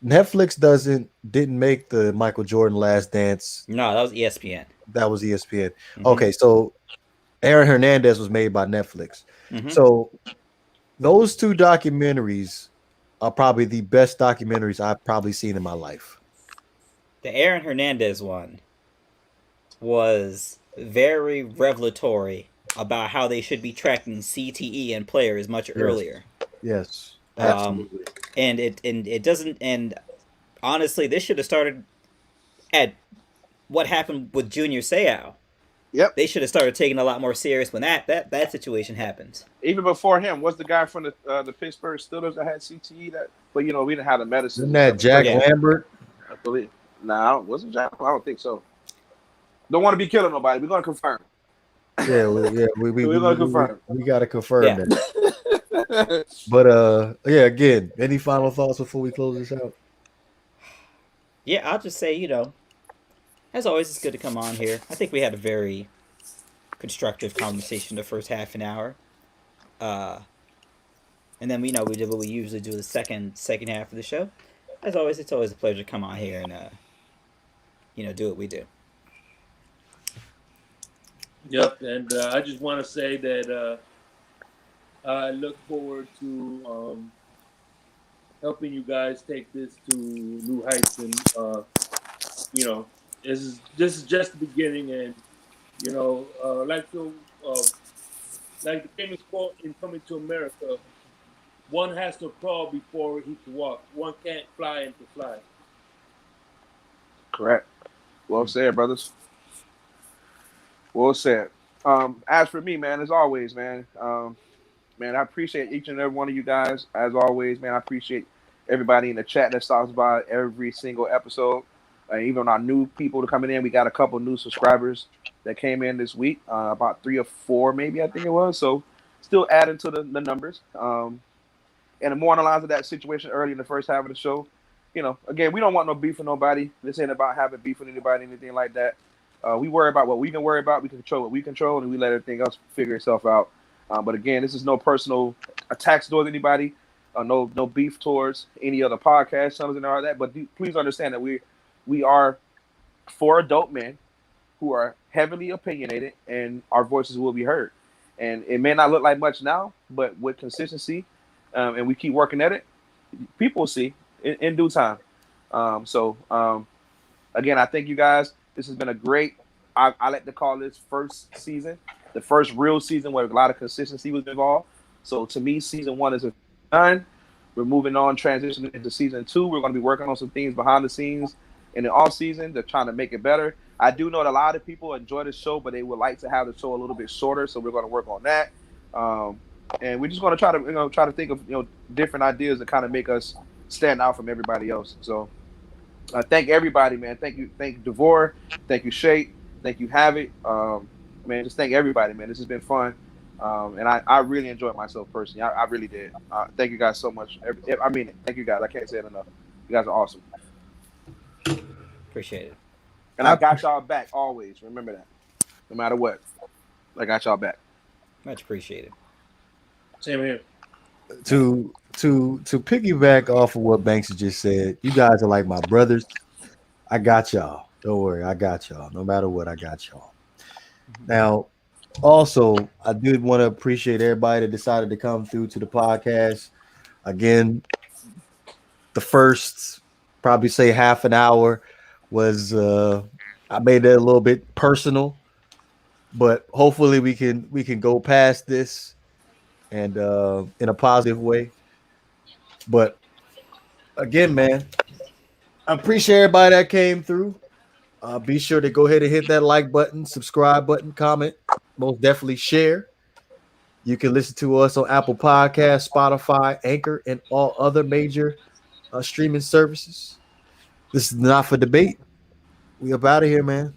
A: Netflix didn't make the Michael Jordan Last Dance.
B: No, that was ESPN.
A: That was ESPN.
B: Mhm.
A: Okay, so Aaron Hernandez was made by Netflix.
B: Mhm.
A: So those two documentaries are probably the best documentaries I've probably seen in my life.
B: The Aaron Hernandez one was very revelatory about how they should be tracking CTE and players much earlier.
A: Yes, absolutely.
B: And it doesn't. And honestly, this should have started at what happened with Junior Seau.
D: Yep.
B: They should have started taking it a lot more serious when that situation happened.
D: Even before him, was the guy from the Pittsburgh Steelers that had CTE? That, but we didn't have the
A: Isn't
D: medicine
A: that
D: that was
A: Jack
B: Yeah.
A: Lambert?
D: I believe. Nah, wasn't Jack? I don't think so. Don't want to be killing nobody. We're gonna confirm.
A: Yeah,
D: We're gonna confirm.
A: we got to confirm
B: Yeah.
A: that. But yeah, again, any final thoughts before we close this out?
B: Yeah, I'll just say, as always, it's good to come on here. I think we had a very constructive conversation the first half an hour. And then we did what we usually do the second half of the show. As always, it's always a pleasure to come on here and do what we do.
C: Yep, and I just want to say that I look forward to helping you guys take this to new heights, and this is just the beginning, and like the famous quote in Coming to America, one has to crawl before he can walk. One can't fly and to fly.
D: Correct. Well said, brothers. Well said. As for me, man, as always, man, man, I appreciate each and every one of you guys. As always, man, I appreciate everybody in the chat that stops by every single episode. Even our new people coming in, we got a couple new subscribers that came in this week, about 3 or 4, maybe I think it was. So, still adding to the numbers. And more on the lines of that situation early in the first half of the show. Again, we don't want no beef with nobody. This ain't about having beef with anybody, anything like that. We worry about what we can worry about. We can control what we control, and we let everything else figure itself out. But again, this is no personal attacks towards anybody. No beef towards any other podcast, something and all that. But please understand that we are 4 adult men who are heavily opinionated, and our voices will be heard. And it may not look like much now, but with consistency, and we keep working at it, people will see in due time. Again, I thank you guys. This has been a great, I like to call this first season, the first real season where a lot of consistency was involved. So to me, season 1 is done. We're moving on, transitioning into season 2. We're going to be working on some things behind the scenes in the off season. They're trying to make it better. I do know that a lot of people enjoy the show, but they would like to have the show a little bit shorter. So we're going to work on that. And we're just going to try to think of different ideas that kind of make us stand out from everybody else. So thank everybody, man. Thank Devore, thank you Shay, thank you Havoc, man. Just thank everybody, man. This has been fun, and I really enjoyed myself personally. I really did. Thank you guys so much. I mean it. Thank you guys. I can't say it enough. You guys are awesome.
B: Appreciate it.
D: And I got y'all back always. Remember that. No matter what, I got y'all back.
B: Much appreciated.
C: Same here.
A: To piggyback off of what Banks just said, you guys are like my brothers. I got y'all. Don't worry, I got y'all. No matter what, I got y'all. Now, also, I did want to appreciate everybody that decided to come through to the podcast. Again, the first probably say half an hour was I made it a little bit personal, but hopefully we can go past this and in a positive way. But again, man, I appreciate everybody that came through. Be sure to go ahead and hit that like button, subscribe button, comment, most definitely share. You can listen to us on Apple Podcasts, Spotify, Anchor, and all other major streaming services. This is Not for Debate. We up out of here, man.